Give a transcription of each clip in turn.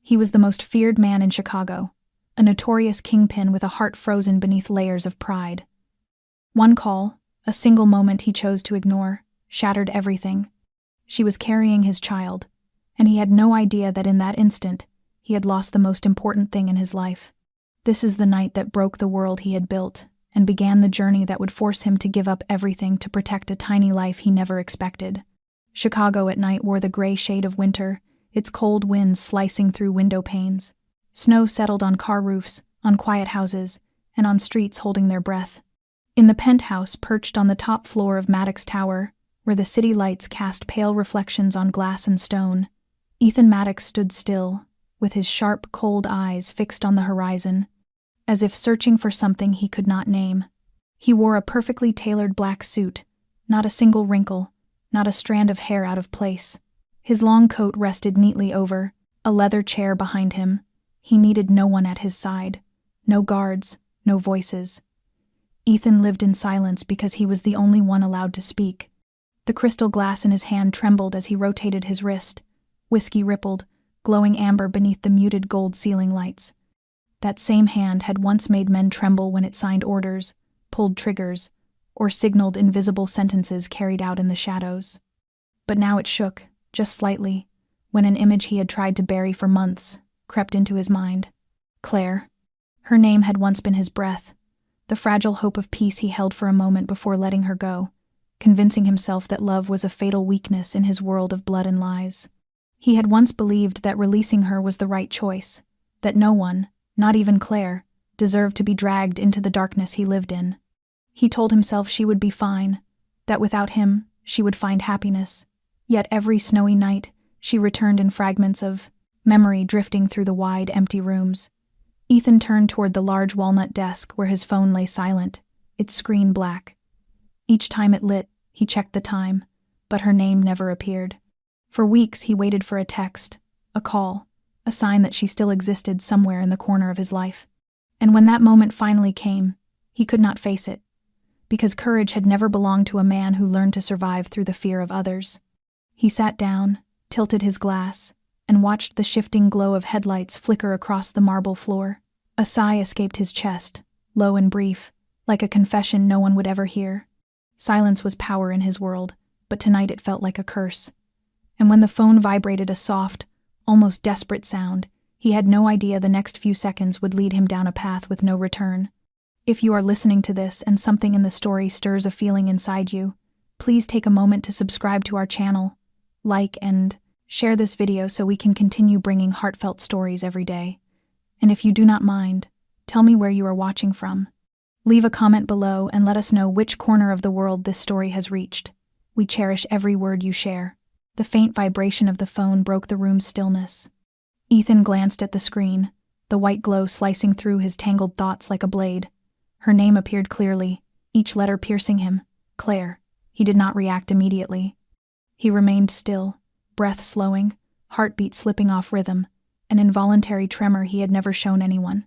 He was the most feared man in Chicago, a notorious kingpin with a heart frozen beneath layers of pride. One call, a single moment he chose to ignore, shattered everything. She was carrying his child, and he had no idea that in that instant, he had lost the most important thing in his life. This is the night that broke the world he had built, and began the journey that would force him to give up everything to protect a tiny life he never expected. Chicago at night wore the gray shade of winter, its cold winds slicing through window panes. Snow settled on car roofs, on quiet houses, and on streets holding their breath. In the penthouse perched on the top floor of Maddox Tower, where the city lights cast pale reflections on glass and stone, Ethan Maddox stood still, with his sharp, cold eyes fixed on the horizon, as if searching for something he could not name. He wore a perfectly tailored black suit, not a single wrinkle, not a strand of hair out of place. His long coat rested neatly over a leather chair behind him. He needed no one at his side, no guards, no voices. Ethan lived in silence because he was the only one allowed to speak. The crystal glass in his hand trembled as he rotated his wrist. Whiskey rippled, glowing amber beneath the muted gold ceiling lights. That same hand had once made men tremble when it signed orders, pulled triggers, or signaled invisible sentences carried out in the shadows. But now it shook, just slightly, when an image he had tried to bury for months crept into his mind. Claire. Her name had once been his breath, the fragile hope of peace he held for a moment before letting her go, convincing himself that love was a fatal weakness in his world of blood and lies. He had once believed that releasing her was the right choice, that no one, not even Claire, deserved to be dragged into the darkness he lived in. He told himself she would be fine, that without him, she would find happiness. Yet every snowy night, she returned in fragments of memory drifting through the wide, empty rooms. Ethan turned toward the large walnut desk where his phone lay silent, its screen black. Each time it lit, he checked the time, but her name never appeared. For weeks he waited for a text, a call, a sign that she still existed somewhere in the corner of his life. And when that moment finally came, he could not face it, because courage had never belonged to a man who learned to survive through the fear of others. He sat down, tilted his glass, and watched the shifting glow of headlights flicker across the marble floor. A sigh escaped his chest, low and brief, like a confession no one would ever hear. Silence was power in his world, but tonight it felt like a curse. And when the phone vibrated a soft, almost desperate sound, he had no idea the next few seconds would lead him down a path with no return. If you are listening to this and something in the story stirs a feeling inside you, please take a moment to subscribe to our channel, like and share this video so we can continue bringing heartfelt stories every day. And if you do not mind, tell me where you are watching from. Leave a comment below and let us know which corner of the world this story has reached. We cherish every word you share. The faint vibration of the phone broke the room's stillness. Ethan glanced at the screen, the white glow slicing through his tangled thoughts like a blade. Her name appeared clearly, each letter piercing him. Claire. He did not react immediately. He remained still, breath slowing, heartbeat slipping off rhythm, an involuntary tremor he had never shown anyone.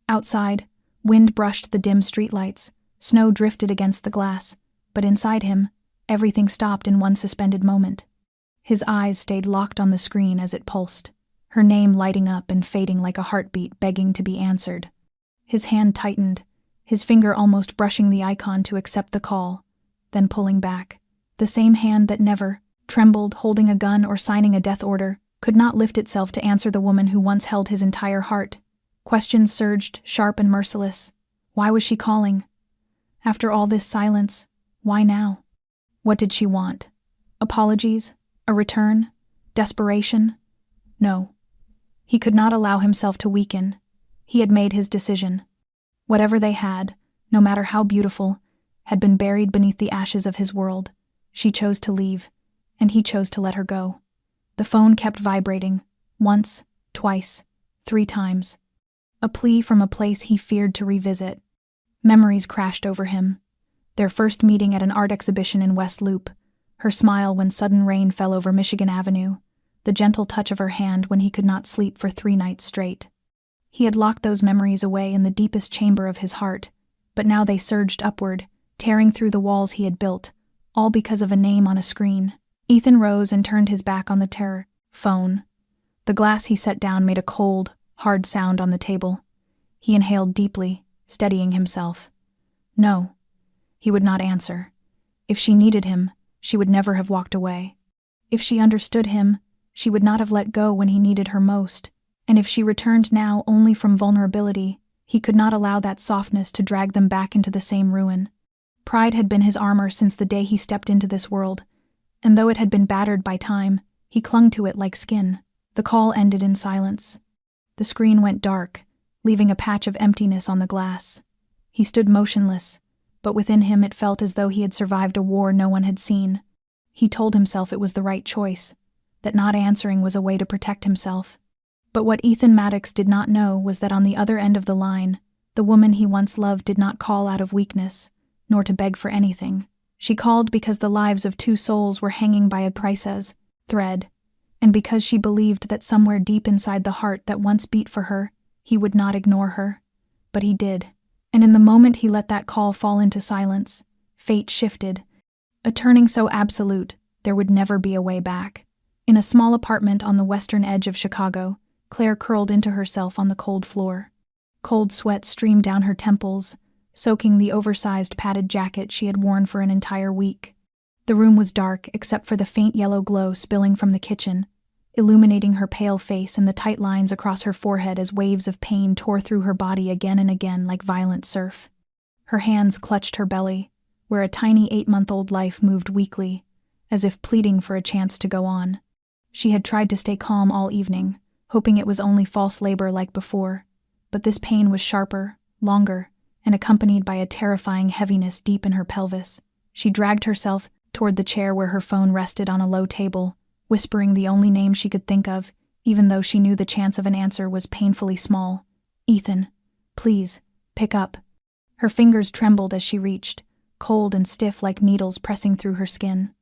Outside, wind brushed the dim streetlights, snow drifted against the glass, but inside him, everything stopped in one suspended moment. His eyes stayed locked on the screen as it pulsed, her name lighting up and fading like a heartbeat begging to be answered. His hand tightened, his finger almost brushing the icon to accept the call, then pulling back. The same hand that never trembled, holding a gun or signing a death order, could not lift itself to answer the woman who once held his entire heart. Questions surged, sharp and merciless. Why was she calling? After all this silence, why now? What did she want? Apologies? A return? Desperation? No. He could not allow himself to weaken. He had made his decision. Whatever they had, no matter how beautiful, had been buried beneath the ashes of his world. She chose to leave, and he chose to let her go. The phone kept vibrating, once, twice, 3 times. A plea from a place he feared to revisit. Memories crashed over him. Their first meeting at an art exhibition in West Loop, her smile when sudden rain fell over Michigan Avenue, the gentle touch of her hand when he could not sleep for 3 nights straight. He had locked those memories away in the deepest chamber of his heart, but now they surged upward, tearing through the walls he had built, all because of a name on a screen. Ethan rose and turned his back on the phone. The glass he set down made a cold, hard sound on the table. He inhaled deeply, steadying himself. No. He would not answer. If she needed him, she would never have walked away. If she understood him, she would not have let go when he needed her most. And if she returned now only from vulnerability, he could not allow that softness to drag them back into the same ruin. Pride had been his armor since the day he stepped into this world, and though it had been battered by time, he clung to it like skin. The call ended in silence. The screen went dark, leaving a patch of emptiness on the glass. He stood motionless, but within him it felt as though he had survived a war no one had seen. He told himself it was the right choice, that not answering was a way to protect himself. But what Ethan Maddox did not know was that on the other end of the line, the woman he once loved did not call out of weakness, nor to beg for anything. She called because the lives of two souls were hanging by a priceless thread, and because she believed that somewhere deep inside the heart that once beat for her, he would not ignore her. But he did. And in the moment he let that call fall into silence, fate shifted. A turning so absolute, there would never be a way back. In a small apartment on the western edge of Chicago, Claire curled into herself on the cold floor. Cold sweat streamed down her temples, soaking the oversized padded jacket she had worn for an entire week. The room was dark except for the faint yellow glow spilling from the kitchen, illuminating her pale face and the tight lines across her forehead as waves of pain tore through her body again and again like violent surf. Her hands clutched her belly, where a tiny 8-month-old life moved weakly, as if pleading for a chance to go on. She had tried to stay calm all evening, hoping it was only false labor like before, but this pain was sharper, longer, and accompanied by a terrifying heaviness deep in her pelvis. She dragged herself toward the chair where her phone rested on a low table, whispering the only name she could think of, even though she knew the chance of an answer was painfully small. Ethan, please, pick up. Her fingers trembled as she reached, cold and stiff like needles pressing through her skin.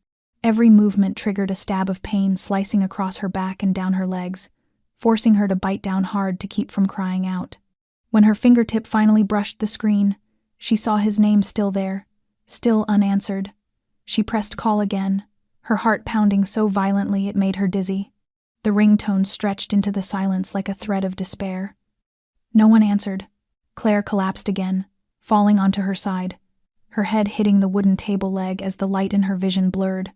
Every movement triggered a stab of pain slicing across her back and down her legs, forcing her to bite down hard to keep from crying out. When her fingertip finally brushed the screen, she saw his name still there, still unanswered. She pressed call again, her heart pounding so violently it made her dizzy. The ringtone stretched into the silence like a thread of despair. No one answered. Claire collapsed again, falling onto her side, her head hitting the wooden table leg as the light in her vision blurred.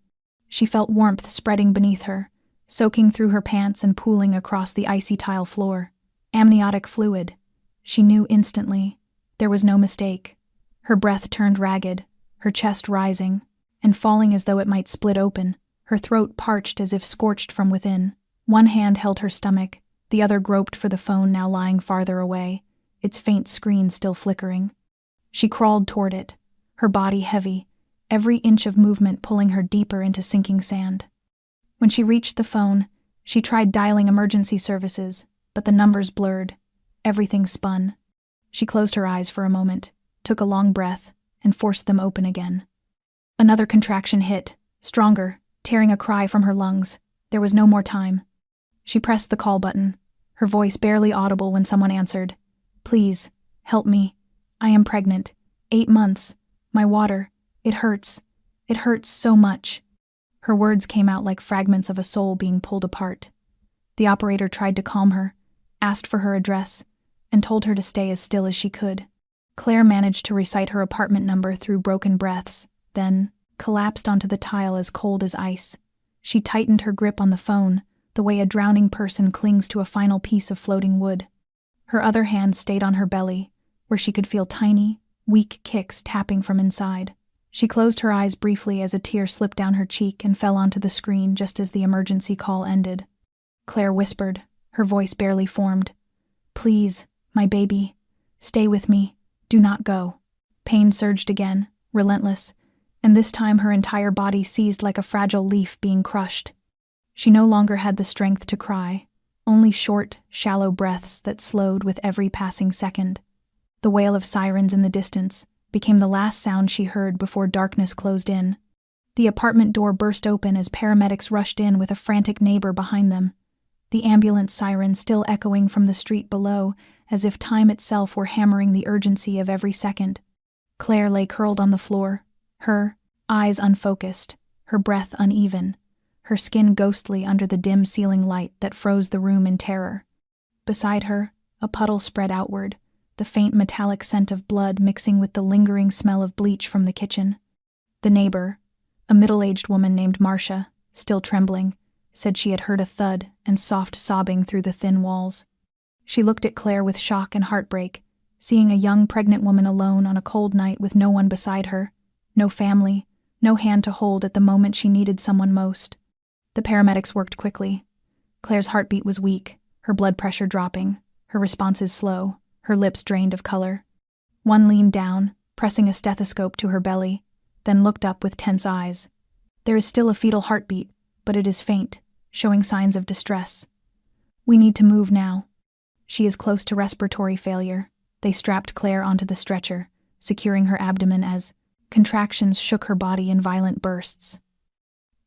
She felt warmth spreading beneath her, soaking through her pants and pooling across the icy tile floor. Amniotic fluid. She knew instantly. There was no mistake. Her breath turned ragged, her chest rising, and falling as though it might split open, her throat parched as if scorched from within. One hand held her stomach, the other groped for the phone now lying farther away, its faint screen still flickering. She crawled toward it, her body heavy, every inch of movement pulling her deeper into sinking sand. When she reached the phone, she tried dialing emergency services, but the numbers blurred. Everything spun. She closed her eyes for a moment, took a long breath, and forced them open again. Another contraction hit, stronger, tearing a cry from her lungs. There was no more time. She pressed the call button, her voice barely audible when someone answered. Please, help me. I am pregnant. 8 months. My water. It hurts. It hurts so much. Her words came out like fragments of a soul being pulled apart. The operator tried to calm her, asked for her address, and told her to stay as still as she could. Claire managed to recite her apartment number through broken breaths, then collapsed onto the tile as cold as ice. She tightened her grip on the phone, the way a drowning person clings to a final piece of floating wood. Her other hand stayed on her belly, where she could feel tiny, weak kicks tapping from inside. She closed her eyes briefly as a tear slipped down her cheek and fell onto the screen just as the emergency call ended. Claire whispered, her voice barely formed. Please, my baby, stay with me. Do not go. Pain surged again, relentless, and this time her entire body seized like a fragile leaf being crushed. She no longer had the strength to cry, only short, shallow breaths that slowed with every passing second. The wail of sirens in the distance became the last sound she heard before darkness closed in. The apartment door burst open as paramedics rushed in with a frantic neighbor behind them, the ambulance siren still echoing from the street below as if time itself were hammering the urgency of every second. Claire lay curled on the floor, her eyes unfocused, her breath uneven, her skin ghostly under the dim ceiling light that froze the room in terror. Beside her, a puddle spread outward, the faint metallic scent of blood mixing with the lingering smell of bleach from the kitchen. The neighbor, a middle-aged woman named Marcia, still trembling, said she had heard a thud and soft sobbing through the thin walls. She looked at Claire with shock and heartbreak, seeing a young pregnant woman alone on a cold night with no one beside her, no family, no hand to hold at the moment she needed someone most. The paramedics worked quickly. Claire's heartbeat was weak, her blood pressure dropping, her responses slow, her lips drained of color. One leaned down, pressing a stethoscope to her belly, then looked up with tense eyes. There is still a fetal heartbeat, but it is faint, showing signs of distress. We need to move now. She is close to respiratory failure. They strapped Claire onto the stretcher, securing her abdomen as contractions shook her body in violent bursts.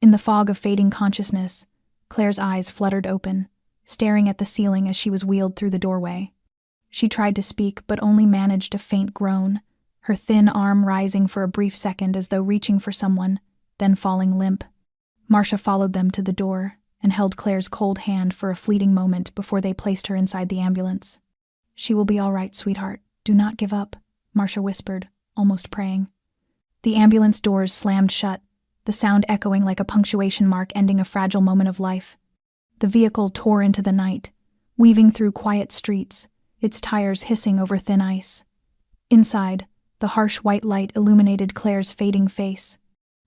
In the fog of fading consciousness, Claire's eyes fluttered open, staring at the ceiling as she was wheeled through the doorway. She tried to speak but only managed a faint groan, her thin arm rising for a brief second as though reaching for someone, then falling limp. Marcia followed them to the door and held Claire's cold hand for a fleeting moment before they placed her inside the ambulance. "She will be all right, sweetheart. Do not give up," Marcia whispered, almost praying. The ambulance doors slammed shut, the sound echoing like a punctuation mark ending a fragile moment of life. The vehicle tore into the night, weaving through quiet streets, its tires hissing over thin ice. Inside, the harsh white light illuminated Claire's fading face.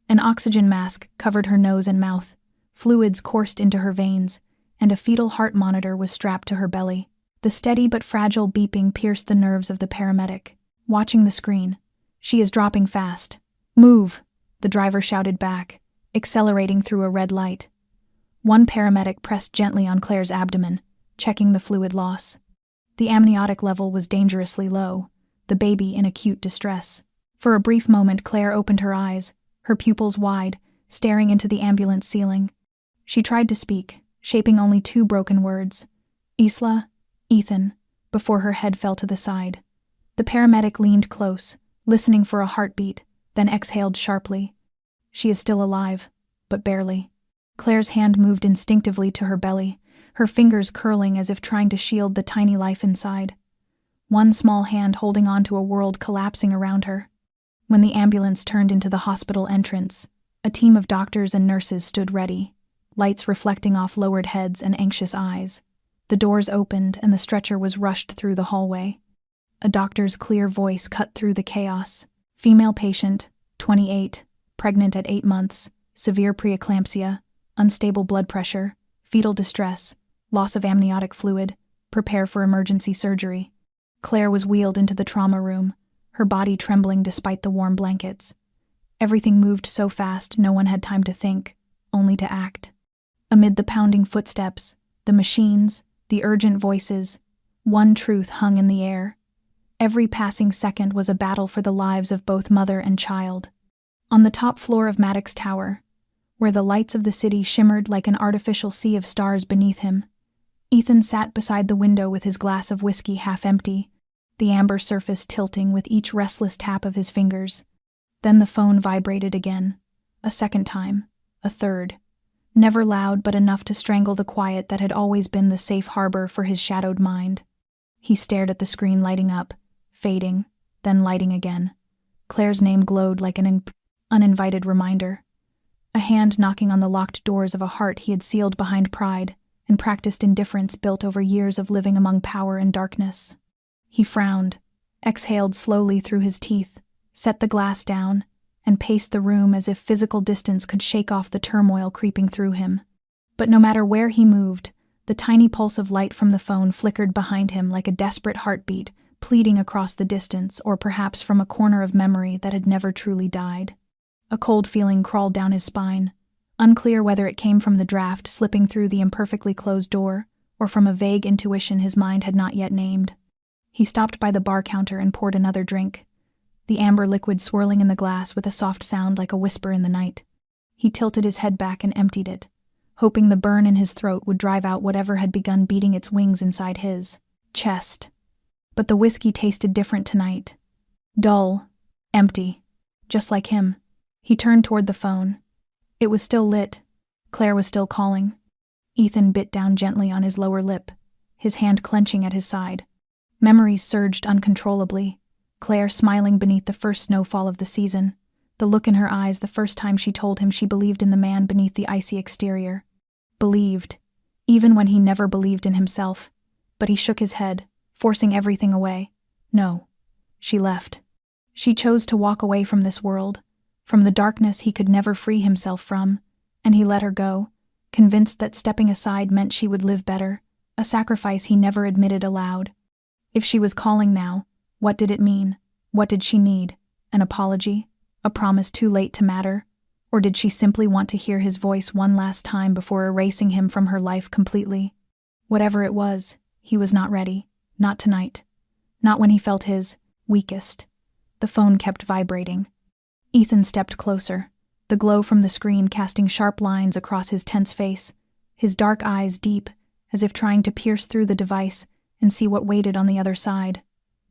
An oxygen mask covered her nose and mouth, fluids coursed into her veins, and a fetal heart monitor was strapped to her belly. The steady but fragile beeping pierced the nerves of the paramedic. Watching the screen, "She is dropping fast. Move!" the driver shouted back, accelerating through a red light. One paramedic pressed gently on Claire's abdomen, checking the fluid loss. The amniotic level was dangerously low, the baby in acute distress. For a brief moment Claire opened her eyes, her pupils wide, staring into the ambulance ceiling. She tried to speak, shaping only two broken words. "Isla, Ethan," before her head fell to the side. The paramedic leaned close, listening for a heartbeat, then exhaled sharply. "She is still alive, but barely." Claire's hand moved instinctively to her belly, her fingers curling as if trying to shield the tiny life inside. One small hand holding on to a world collapsing around her. When the ambulance turned into the hospital entrance, a team of doctors and nurses stood ready, lights reflecting off lowered heads and anxious eyes. The doors opened and the stretcher was rushed through the hallway. A doctor's clear voice cut through the chaos. "Female patient, 28, pregnant at 8 months, severe preeclampsia, unstable blood pressure, fetal distress, loss of amniotic fluid, prepare for emergency surgery." Claire was wheeled into the trauma room, her body trembling despite the warm blankets. Everything moved so fast no one had time to think, only to act. Amid the pounding footsteps, the machines, the urgent voices, one truth hung in the air. Every passing second was a battle for the lives of both mother and child. On the top floor of Maddox Tower, where the lights of the city shimmered like an artificial sea of stars beneath him, Ethan sat beside the window with his glass of whiskey half empty, the amber surface tilting with each restless tap of his fingers. Then the phone vibrated again, a second time, a third, never loud but enough to strangle the quiet that had always been the safe harbor for his shadowed mind. He stared at the screen lighting up, fading, then lighting again. Claire's name glowed like an uninvited reminder. A hand knocking on the locked doors of a heart he had sealed behind pride and practiced indifference built over years of living among power and darkness. He frowned, exhaled slowly through his teeth, set the glass down, and paced the room as if physical distance could shake off the turmoil creeping through him. But no matter where he moved, the tiny pulse of light from the phone flickered behind him like a desperate heartbeat, pleading across the distance or perhaps from a corner of memory that had never truly died. A cold feeling crawled down his spine, unclear whether it came from the draft slipping through the imperfectly closed door or from a vague intuition his mind had not yet named. He stopped by the bar counter and poured another drink, the amber liquid swirling in the glass with a soft sound like a whisper in the night. He tilted his head back and emptied it, hoping the burn in his throat would drive out whatever had begun beating its wings inside his chest. But the whiskey tasted different tonight. Dull, empty, just like him. He turned toward the phone. It was still lit, Claire was still calling. Ethan bit down gently on his lower lip, his hand clenching at his side. Memories surged uncontrollably. Claire smiling beneath the first snowfall of the season, the look in her eyes the first time she told him she believed in the man beneath the icy exterior. Believed, even when he never believed in himself. But he shook his head, forcing everything away. No. She left. She chose to walk away from this world, from the darkness he could never free himself from, and he let her go, convinced that stepping aside meant she would live better, a sacrifice he never admitted aloud. If she was calling now, what did it mean? What did she need? An apology? A promise too late to matter? Or did she simply want to hear his voice one last time before erasing him from her life completely? Whatever it was, he was not ready. Not tonight. Not when he felt his weakest. The phone kept vibrating. Ethan stepped closer, the glow from the screen casting sharp lines across his tense face, his dark eyes deep, as if trying to pierce through the device and see what waited on the other side.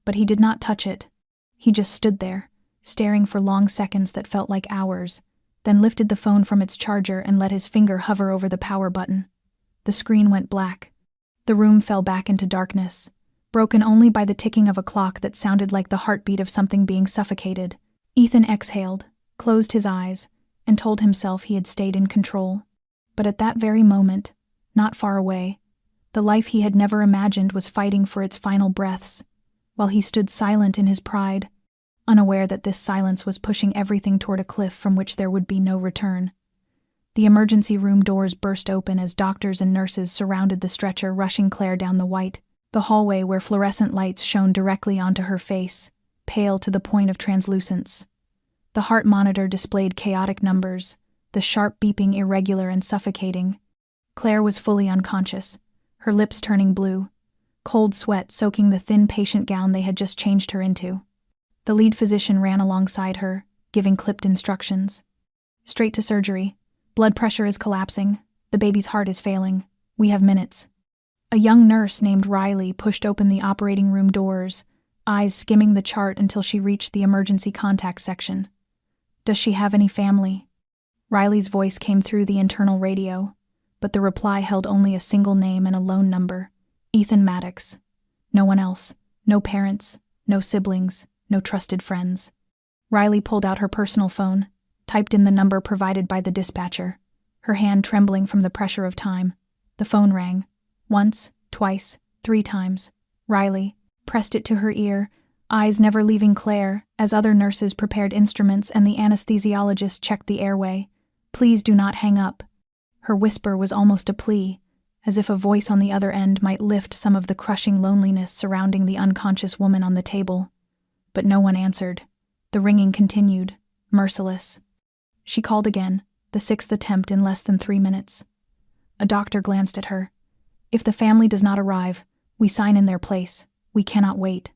But he did not touch it. He just stood there, staring for long seconds that felt like hours, then lifted the phone from its charger and let his finger hover over the power button. The screen went black. The room fell back into darkness, broken only by the ticking of a clock that sounded like the heartbeat of something being suffocated. Ethan exhaled, closed his eyes, and told himself he had stayed in control. But at that very moment, not far away, the life he had never imagined was fighting for its final breaths, while he stood silent in his pride, unaware that this silence was pushing everything toward a cliff from which there would be no return. The emergency room doors burst open as doctors and nurses surrounded the stretcher, rushing Claire down the hallway where fluorescent lights shone directly onto her face, pale to the point of translucence. The heart monitor displayed chaotic numbers, the sharp beeping irregular and suffocating. Claire was fully unconscious, her lips turning blue, cold sweat soaking the thin patient gown they had just changed her into. The lead physician ran alongside her, giving clipped instructions. Straight to surgery. Blood pressure is collapsing. The baby's heart is failing. We have minutes. A young nurse named Riley pushed open the operating room doors, eyes skimming the chart until she reached the emergency contact section. Does she have any family? Riley's voice came through the internal radio, but the reply held only a single name and a lone number. Ethan Maddox. No one else. No parents. No siblings. No trusted friends. Riley pulled out her personal phone, typed in the number provided by the dispatcher, her hand trembling from the pressure of time. The phone rang. Once, twice, 3 times. Riley pressed it to her ear, eyes never leaving Claire, as other nurses prepared instruments and the anesthesiologist checked the airway. Please do not hang up. Her whisper was almost a plea, as if a voice on the other end might lift some of the crushing loneliness surrounding the unconscious woman on the table. But no one answered. The ringing continued, merciless. She called again, the 6th attempt in less than 3 minutes. A doctor glanced at her. If the family does not arrive, we sign in their place. We cannot wait.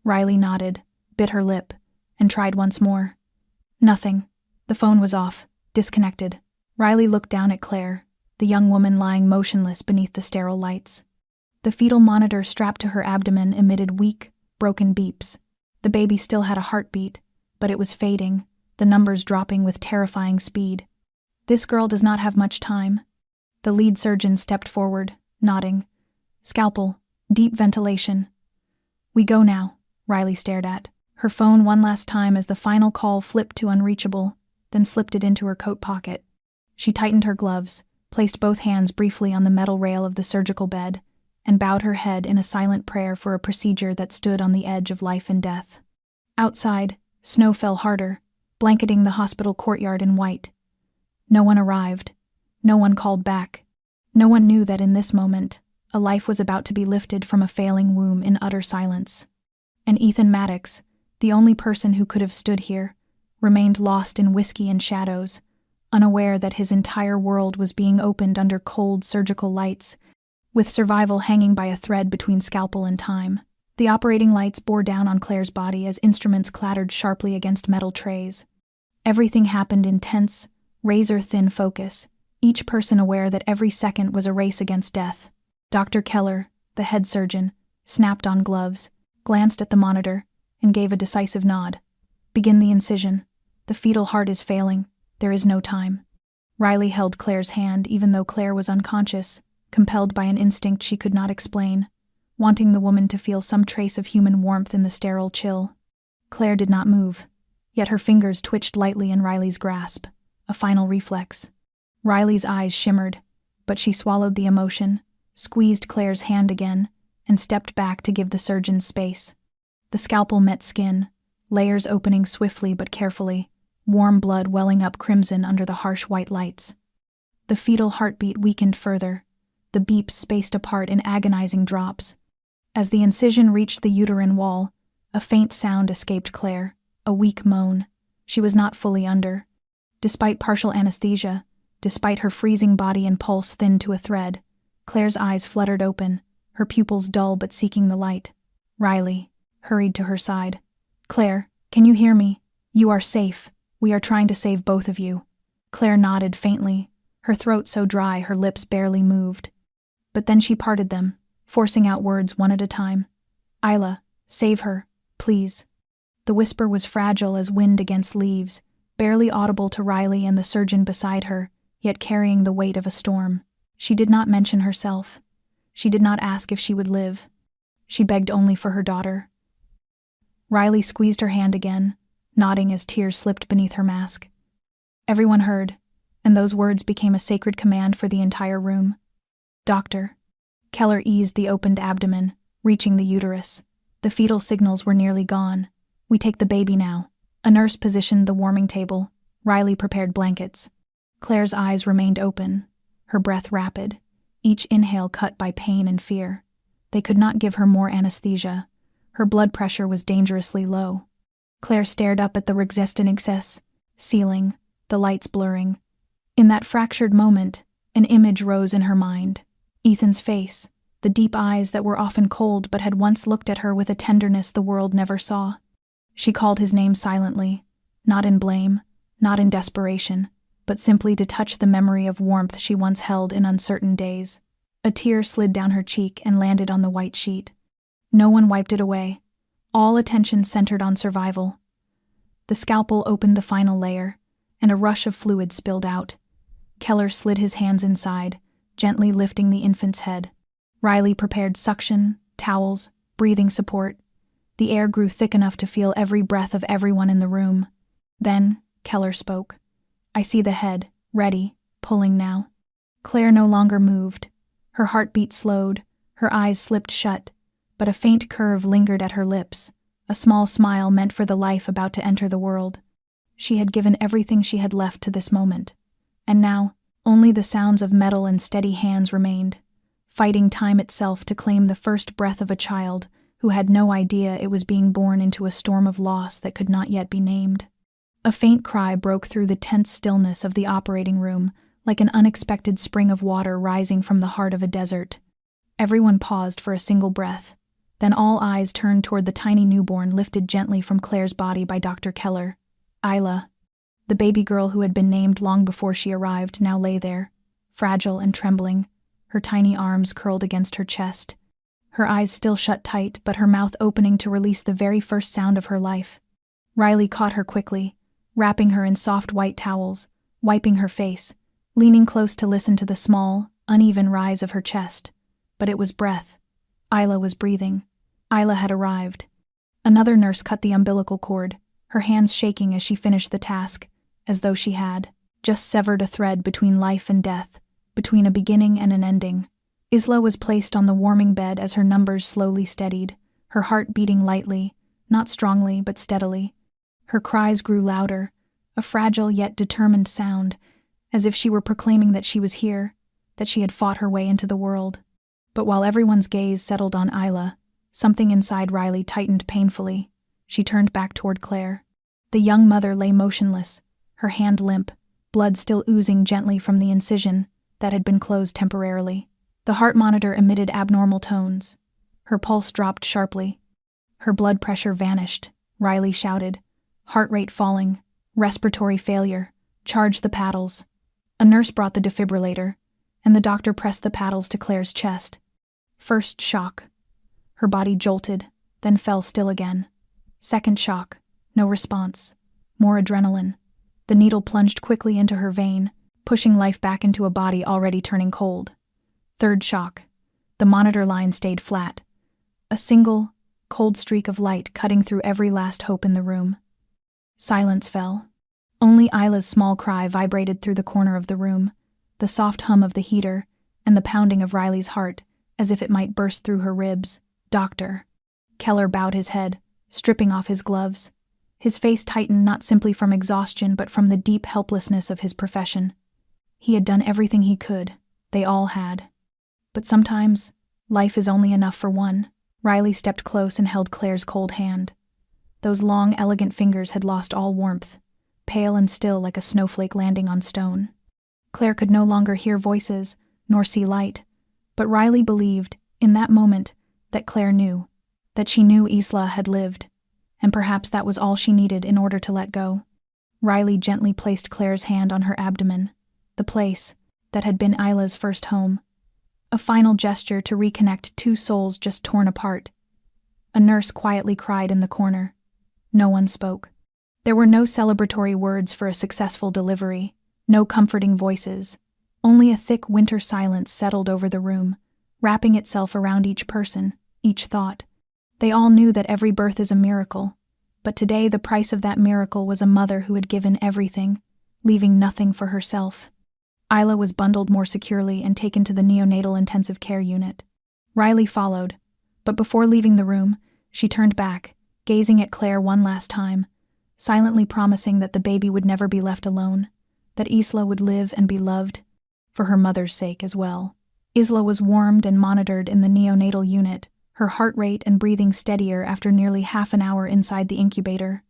Riley nodded, bit her lip, and tried once more. Nothing. The phone was off, disconnected. Riley looked down at Claire, the young woman lying motionless beneath the sterile lights. The fetal monitor strapped to her abdomen emitted weak, broken beeps. The baby still had a heartbeat, but it was fading, the numbers dropping with terrifying speed. This girl does not have much time. The lead surgeon stepped forward, nodding. Scalpel, deep ventilation. We go now, Riley stared at her phone one last time as the final call flipped to unreachable, then slipped it into her coat pocket. She tightened her gloves, placed both hands briefly on the metal rail of the surgical bed, and bowed her head in a silent prayer for a procedure that stood on the edge of life and death. Outside, snow fell harder, blanketing the hospital courtyard in white. No one arrived. No one called back. No one knew that in this moment, a life was about to be lifted from a failing womb in utter silence. And Ethan Maddox, the only person who could have stood here, remained lost in whiskey and shadows, unaware that his entire world was being opened under cold surgical lights, with survival hanging by a thread between scalpel and time. The operating lights bore down on Claire's body as instruments clattered sharply against metal trays. Everything happened in tense, razor-thin focus, each person aware that every second was a race against death. Dr. Keller, the head surgeon, snapped on gloves, glanced at the monitor, and gave a decisive nod. Begin the incision. The fetal heart is failing. There is no time. Riley held Claire's hand even though Claire was unconscious, compelled by an instinct she could not explain, wanting the woman to feel some trace of human warmth in the sterile chill. Claire did not move, yet her fingers twitched lightly in Riley's grasp, a final reflex. Riley's eyes shimmered, but she swallowed the emotion, squeezed Claire's hand again, and stepped back to give the surgeon space. The scalpel met skin, layers opening swiftly but carefully, warm blood welling up crimson under the harsh white lights. The fetal heartbeat weakened further, the beeps spaced apart in agonizing drops. As the incision reached the uterine wall, a faint sound escaped Claire, a weak moan. She was not fully under. Despite partial anesthesia, despite her freezing body and pulse thinned to a thread, Claire's eyes fluttered open, her pupils dull but seeking the light. Riley hurried to her side. "Claire, can you hear me? You are safe. We are trying to save both of you." Claire nodded faintly, her throat so dry her lips barely moved. But then she parted them, forcing out words one at a time. "Isla, save her, please." The whisper was fragile as wind against leaves, barely audible to Riley and the surgeon beside her, yet carrying the weight of a storm. She did not mention herself. She did not ask if she would live. She begged only for her daughter. Riley squeezed her hand again, nodding as tears slipped beneath her mask. Everyone heard, and those words became a sacred command for the entire room. "Doctor." Keller eased the opened abdomen, reaching the uterus. The fetal signals were nearly gone. "We take the baby now." A nurse positioned the warming table. Riley prepared blankets. Claire's eyes remained open, her breath rapid, each inhale cut by pain and fear. They could not give her more anesthesia. Her blood pressure was dangerously low. Claire stared up at the Rexestenixes ceiling, the lights blurring. In that fractured moment, an image rose in her mind. Ethan's face, the deep eyes that were often cold but had once looked at her with a tenderness the world never saw. She called his name silently, not in blame, not in desperation, but simply to touch the memory of warmth she once held in uncertain days. A tear slid down her cheek and landed on the white sheet. No one wiped it away. All attention centered on survival. The scalpel opened the final layer, and a rush of fluid spilled out. Keller slid his hands inside, gently lifting the infant's head. Riley prepared suction, towels, breathing support. The air grew thick enough to feel every breath of everyone in the room. Then, Keller spoke. "I see the head, ready, pulling now." Claire no longer moved. Her heartbeat slowed, her eyes slipped shut, but a faint curve lingered at her lips, a small smile meant for the life about to enter the world. She had given everything she had left to this moment, and now only the sounds of metal and steady hands remained, fighting time itself to claim the first breath of a child who had no idea it was being born into a storm of loss that could not yet be named. A faint cry broke through the tense stillness of the operating room, like an unexpected spring of water rising from the heart of a desert. Everyone paused for a single breath. Then all eyes turned toward the tiny newborn lifted gently from Claire's body by Dr. Keller. Isla, the baby girl who had been named long before she arrived, now lay there, fragile and trembling, her tiny arms curled against her chest. Her eyes still shut tight, but her mouth opening to release the very first sound of her life. Riley caught her quickly, wrapping her in soft white towels, wiping her face, leaning close to listen to the small, uneven rise of her chest. But it was breath. Isla was breathing. Isla had arrived. Another nurse cut the umbilical cord, her hands shaking as she finished the task, as though she had just severed a thread between life and death, between a beginning and an ending. Isla was placed on the warming bed as her numbers slowly steadied, her heart beating lightly, not strongly but steadily. Her cries grew louder, a fragile yet determined sound, as if she were proclaiming that she was here, that she had fought her way into the world. But while everyone's gaze settled on Isla, something inside Riley tightened painfully. She turned back toward Claire. The young mother lay motionless, her hand limp, blood still oozing gently from the incision that had been closed temporarily. The heart monitor emitted abnormal tones. Her pulse dropped sharply. Her blood pressure vanished. Riley shouted, "Heart rate falling, respiratory failure, charge the paddles." A nurse brought the defibrillator, and the doctor pressed the paddles to Claire's chest. First shock. Her body jolted, then fell still again. Second shock. No response. More adrenaline. The needle plunged quickly into her vein, pushing life back into a body already turning cold. Third shock. The monitor line stayed flat. A single, cold streak of light cutting through every last hope in the room. Silence fell. Only Isla's small cry vibrated through the corner of the room, the soft hum of the heater, and the pounding of Riley's heart, as if it might burst through her ribs. "Doctor." Keller bowed his head, stripping off his gloves. His face tightened not simply from exhaustion but from the deep helplessness of his profession. He had done everything he could. They all had. But sometimes, life is only enough for one. Riley stepped close and held Claire's cold hand. Those long, elegant fingers had lost all warmth, pale and still like a snowflake landing on stone. Claire could no longer hear voices, nor see light, but Riley believed, in that moment, that Claire knew, that she knew Isla had lived, and perhaps that was all she needed in order to let go. Riley gently placed Claire's hand on her abdomen, the place that had been Isla's first home. A final gesture to reconnect two souls just torn apart. A nurse quietly cried in the corner. No one spoke. There were no celebratory words for a successful delivery, no comforting voices. Only a thick winter silence settled over the room, wrapping itself around each person, each thought. They all knew that every birth is a miracle, but today the price of that miracle was a mother who had given everything, leaving nothing for herself. Isla was bundled more securely and taken to the neonatal intensive care unit. Riley followed, but before leaving the room, she turned back, gazing at Claire one last time, silently promising that the baby would never be left alone, that Isla would live and be loved, for her mother's sake as well. Isla was warmed and monitored in the neonatal unit, her heart rate and breathing steadier after nearly half an hour inside the incubator.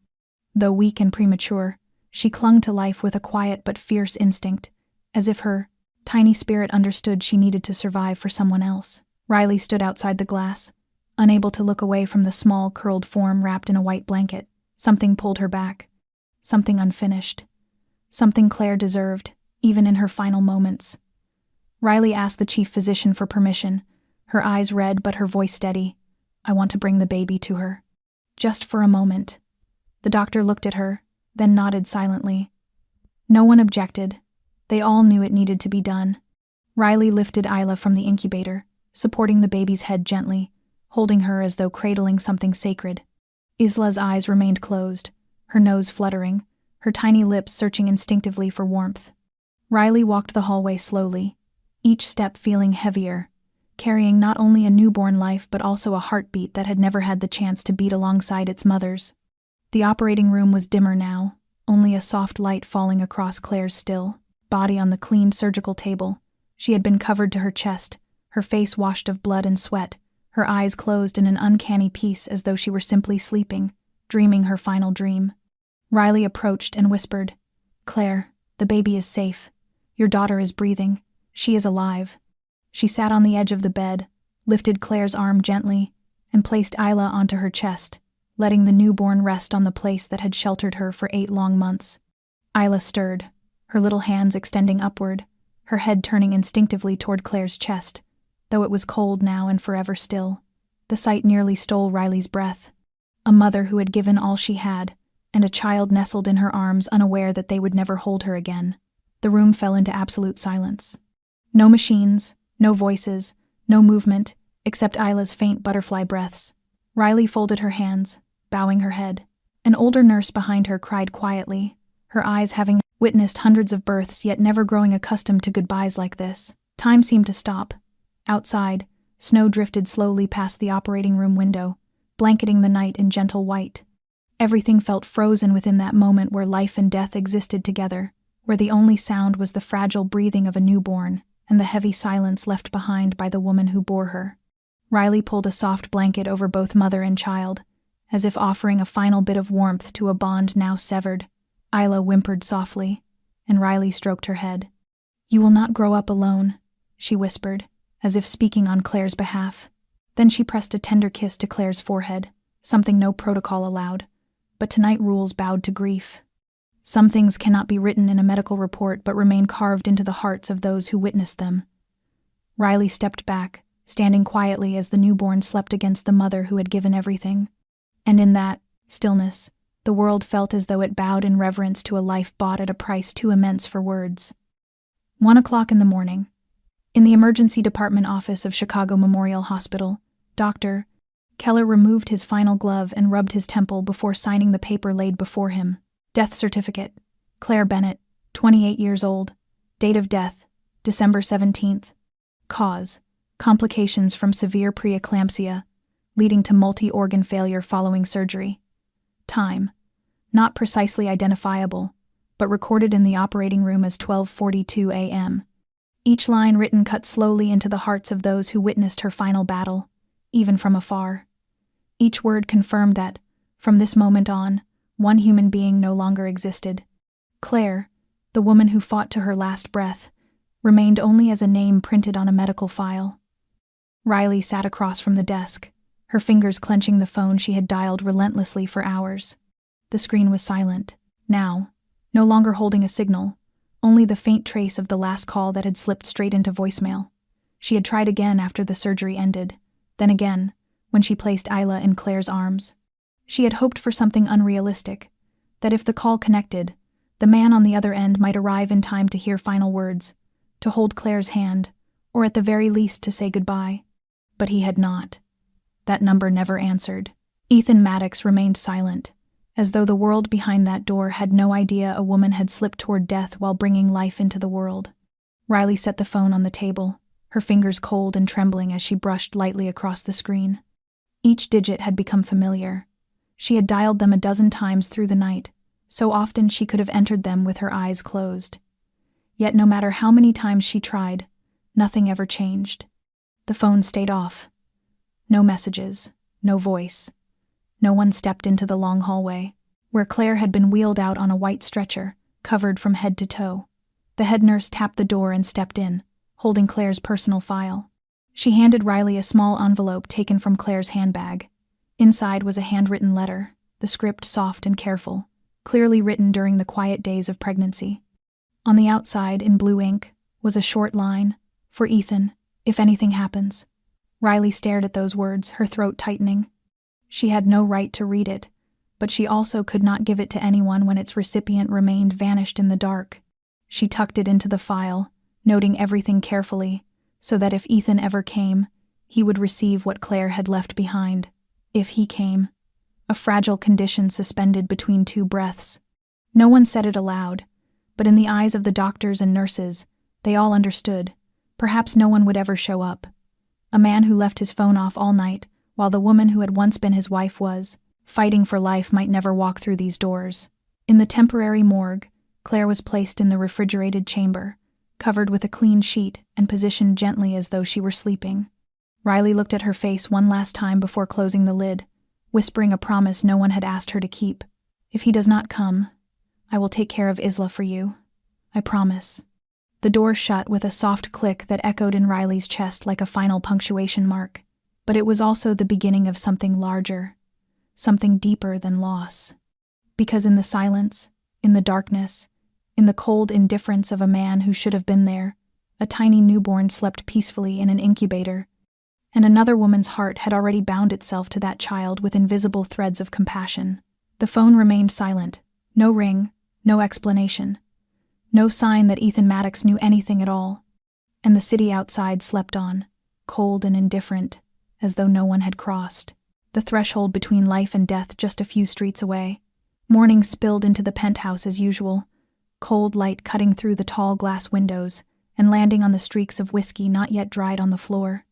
Though weak and premature, she clung to life with a quiet but fierce instinct, as if her tiny spirit understood she needed to survive for someone else. Riley stood outside the glass, unable to look away from the small, curled form wrapped in a white blanket. Something pulled her back. Something unfinished. Something Claire deserved, even in her final moments. Riley asked the chief physician for permission, her eyes red but her voice steady. "I want to bring the baby to her. Just for a moment." The doctor looked at her, then nodded silently. No one objected. They all knew it needed to be done. Riley lifted Isla from the incubator, supporting the baby's head gently, holding her as though cradling something sacred. Isla's eyes remained closed, her nose fluttering, her tiny lips searching instinctively for warmth. Riley walked the hallway slowly, each step feeling heavier, carrying not only a newborn life but also a heartbeat that had never had the chance to beat alongside its mother's. The operating room was dimmer now, only a soft light falling across Claire's still body on the cleaned surgical table. She had been covered to her chest, her face washed of blood and sweat, her eyes closed in an uncanny peace as though she were simply sleeping, dreaming her final dream. Riley approached and whispered, "Claire, the baby is safe. Your daughter is breathing. She is alive." She sat on the edge of the bed, lifted Claire's arm gently, and placed Isla onto her chest, letting the newborn rest on the place that had sheltered her for 8 long months. Isla stirred, her little hands extending upward, her head turning instinctively toward Claire's chest, though it was cold now and forever still. The sight nearly stole Riley's breath. A mother who had given all she had, and a child nestled in her arms unaware that they would never hold her again. The room fell into absolute silence. No machines, no voices, no movement, except Isla's faint butterfly breaths. Riley folded her hands, bowing her head. An older nurse behind her cried quietly, her eyes having witnessed hundreds of births yet never growing accustomed to goodbyes like this. Time seemed to stop. Outside, snow drifted slowly past the operating room window, blanketing the night in gentle white. Everything felt frozen within that moment where life and death existed together, where the only sound was the fragile breathing of a newborn and the heavy silence left behind by the woman who bore her. Riley pulled a soft blanket over both mother and child, as if offering a final bit of warmth to a bond now severed. Isla whimpered softly, and Riley stroked her head. "You will not grow up alone," she whispered, as if speaking on Claire's behalf. Then she pressed a tender kiss to Claire's forehead, something no protocol allowed, but tonight rules bowed to grief. Some things cannot be written in a medical report but remain carved into the hearts of those who witnessed them. Riley stepped back, standing quietly as the newborn slept against the mother who had given everything. And in that stillness, the world felt as though it bowed in reverence to a life bought at a price too immense for words. 1 o'clock in the morning. In the emergency department office of Chicago Memorial Hospital, Dr. Keller removed his final glove and rubbed his temple before signing the paper laid before him. Death certificate. Claire Bennett, 28 years old. Date of death, December 17th. Cause: complications from severe preeclampsia, leading to multi-organ failure following surgery. Time: not precisely identifiable, but recorded in the operating room as 12:42 a.m. Each line written cut slowly into the hearts of those who witnessed her final battle, even from afar. Each word confirmed that, from this moment on, one human being no longer existed. Claire, the woman who fought to her last breath, remained only as a name printed on a medical file. Riley sat across from the desk, her fingers clenching the phone she had dialed relentlessly for hours. The screen was silent, now, no longer holding a signal, only the faint trace of the last call that had slipped straight into voicemail. She had tried again after the surgery ended, then again, when she placed Isla in Claire's arms. She had hoped for something unrealistic, that if the call connected, the man on the other end might arrive in time to hear final words, to hold Claire's hand, or at the very least to say goodbye. But he had not. That number never answered. Ethan Maddox remained silent, as though the world behind that door had no idea a woman had slipped toward death while bringing life into the world. Riley set the phone on the table, her fingers cold and trembling as she brushed lightly across the screen. Each digit had become familiar. She had dialed them a dozen times through the night, so often she could have entered them with her eyes closed. Yet no matter how many times she tried, nothing ever changed. The phone stayed off. No messages, no voice. No one stepped into the long hallway, where Claire had been wheeled out on a white stretcher, covered from head to toe. The head nurse tapped the door and stepped in, holding Claire's personal file. She handed Riley a small envelope taken from Claire's handbag. Inside was a handwritten letter, the script soft and careful, clearly written during the quiet days of pregnancy. On the outside, in blue ink, was a short line, "For Ethan, if anything happens." Riley stared at those words, her throat tightening. She had no right to read it, but she also could not give it to anyone when its recipient remained vanished in the dark. She tucked it into the file, noting everything carefully, so that if Ethan ever came, he would receive what Claire had left behind. If he came. A fragile condition suspended between two breaths. No one said it aloud, but in the eyes of the doctors and nurses, they all understood. Perhaps no one would ever show up. A man who left his phone off all night, while the woman who had once been his wife was fighting for life, might never walk through these doors. In the temporary morgue, Claire was placed in the refrigerated chamber, covered with a clean sheet and positioned gently as though she were sleeping. Riley looked at her face one last time before closing the lid, whispering a promise no one had asked her to keep. "If he does not come, I will take care of Isla for you. I promise." The door shut with a soft click that echoed in Riley's chest like a final punctuation mark. But it was also the beginning of something larger, something deeper than loss. Because in the silence, in the darkness, in the cold indifference of a man who should have been there, a tiny newborn slept peacefully in an incubator, and another woman's heart had already bound itself to that child with invisible threads of compassion. The phone remained silent, no ring, no explanation, no sign that Ethan Maddox knew anything at all, and the city outside slept on, cold and indifferent, as though no one had crossed the threshold between life and death just a few streets away. Morning spilled into the penthouse as usual, cold light cutting through the tall glass windows and landing on the streaks of whiskey not yet dried on the floor.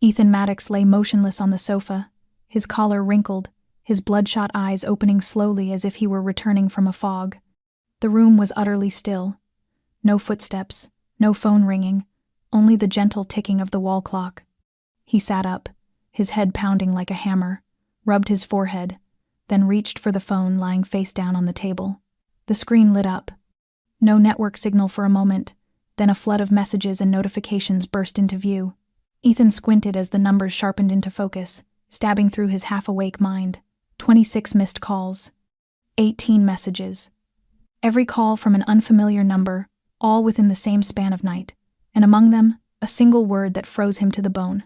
Ethan Maddox lay motionless on the sofa, his collar wrinkled, his bloodshot eyes opening slowly as if he were returning from a fog. The room was utterly still. No footsteps, no phone ringing, only the gentle ticking of the wall clock. He sat up, his head pounding like a hammer, rubbed his forehead, then reached for the phone lying face down on the table. The screen lit up. No network signal for a moment, then a flood of messages and notifications burst into view. Ethan squinted as the numbers sharpened into focus, stabbing through his half-awake mind. 26 missed calls. 18 messages. Every call from an unfamiliar number, all within the same span of night, and among them, a single word that froze him to the bone.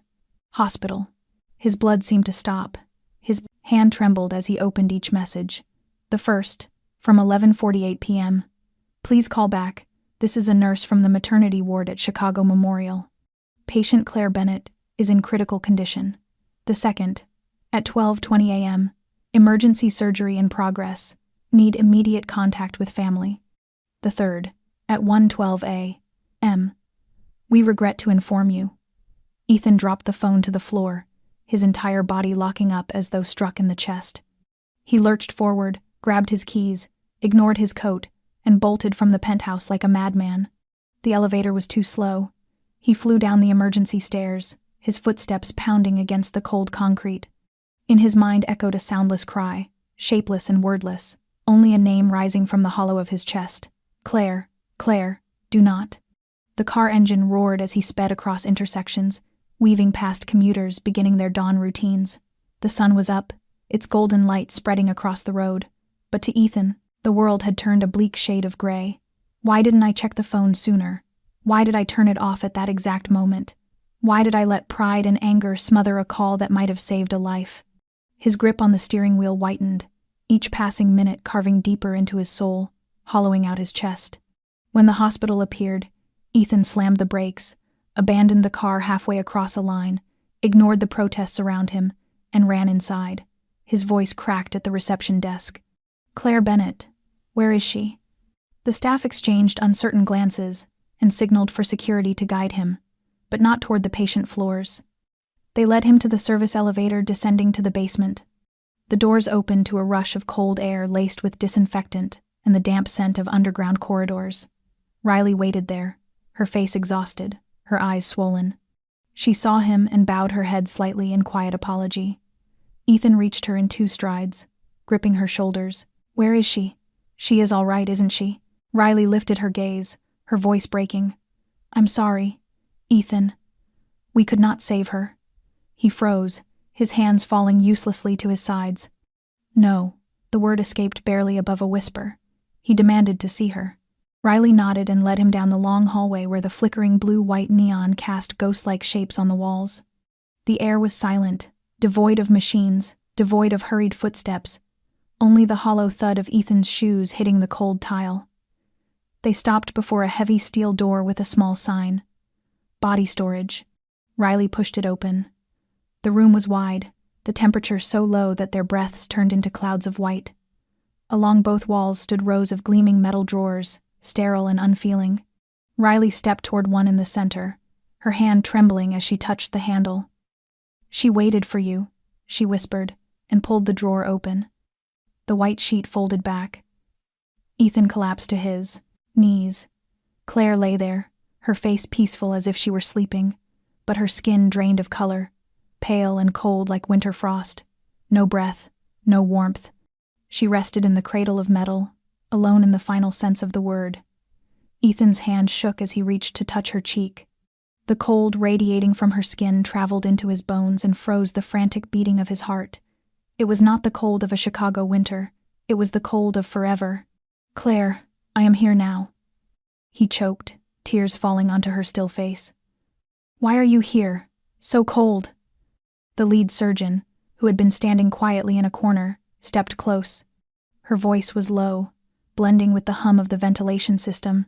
Hospital. His blood seemed to stop. His hand trembled as he opened each message. The first, from 11:48 p.m. "Please call back. This is a nurse from the maternity ward at Chicago Memorial. Patient Claire Bennett is in critical condition. The second, at 12:20 a.m., emergency surgery in progress, need immediate contact with family. The third, at 1:12 a.m., we regret to inform you. Ethan dropped the phone to the floor, his entire body locking up as though struck in the chest. He lurched forward, grabbed his keys, ignored his coat, and bolted from the penthouse like a madman. The elevator was too slow. He flew down the emergency stairs, his footsteps pounding against the cold concrete. In his mind echoed a soundless cry, shapeless and wordless, only a name rising from the hollow of his chest. Claire, Claire, do not. The car engine roared as he sped across intersections, weaving past commuters beginning their dawn routines. The sun was up, its golden light spreading across the road. But to Ethan, the world had turned a bleak shade of gray. Why didn't I check the phone sooner? Why did I turn it off at that exact moment? Why did I let pride and anger smother a call that might have saved a life? His grip on the steering wheel whitened, each passing minute carving deeper into his soul, hollowing out his chest. When the hospital appeared, Ethan slammed the brakes, abandoned the car halfway across a line, ignored the protests around him, and ran inside. His voice cracked at the reception desk. Claire Bennett, where is she? The staff exchanged uncertain glances and signaled for security to guide him, but not toward the patient floors. They led him to the service elevator descending to the basement. The doors opened to a rush of cold air laced with disinfectant and the damp scent of underground corridors. Riley waited there, her face exhausted, her eyes swollen. She saw him and bowed her head slightly in quiet apology. Ethan reached her in 2 strides, gripping her shoulders. Where is she? She is all right, isn't she? Riley lifted her gaze, her voice breaking. I'm sorry, Ethan. We could not save her. He froze, his hands falling uselessly to his sides. No, the word escaped barely above a whisper. He demanded to see her. Riley nodded and led him down the long hallway where the flickering blue-white neon cast ghost-like shapes on the walls. The air was silent, devoid of machines, devoid of hurried footsteps, only the hollow thud of Ethan's shoes hitting the cold tile. They stopped before a heavy steel door with a small sign. Body storage. Riley pushed it open. The room was wide, the temperature so low that their breaths turned into clouds of white. Along both walls stood rows of gleaming metal drawers, sterile and unfeeling. Riley stepped toward one in the center, her hand trembling as she touched the handle. She waited for you, she whispered, and pulled the drawer open. The white sheet folded back. Ethan collapsed to his knees. Claire lay there, her face peaceful as if she were sleeping, but her skin drained of color, pale and cold like winter frost. No breath, no warmth. She rested in the cradle of metal, alone in the final sense of the word. Ethan's hand shook as he reached to touch her cheek. The cold radiating from her skin traveled into his bones and froze the frantic beating of his heart. It was not the cold of a Chicago winter. It was the cold of forever. Claire, I am here now. He choked, tears falling onto her still face. Why are you here? So cold. The lead surgeon, who had been standing quietly in a corner, stepped close. Her voice was low, blending with the hum of the ventilation system.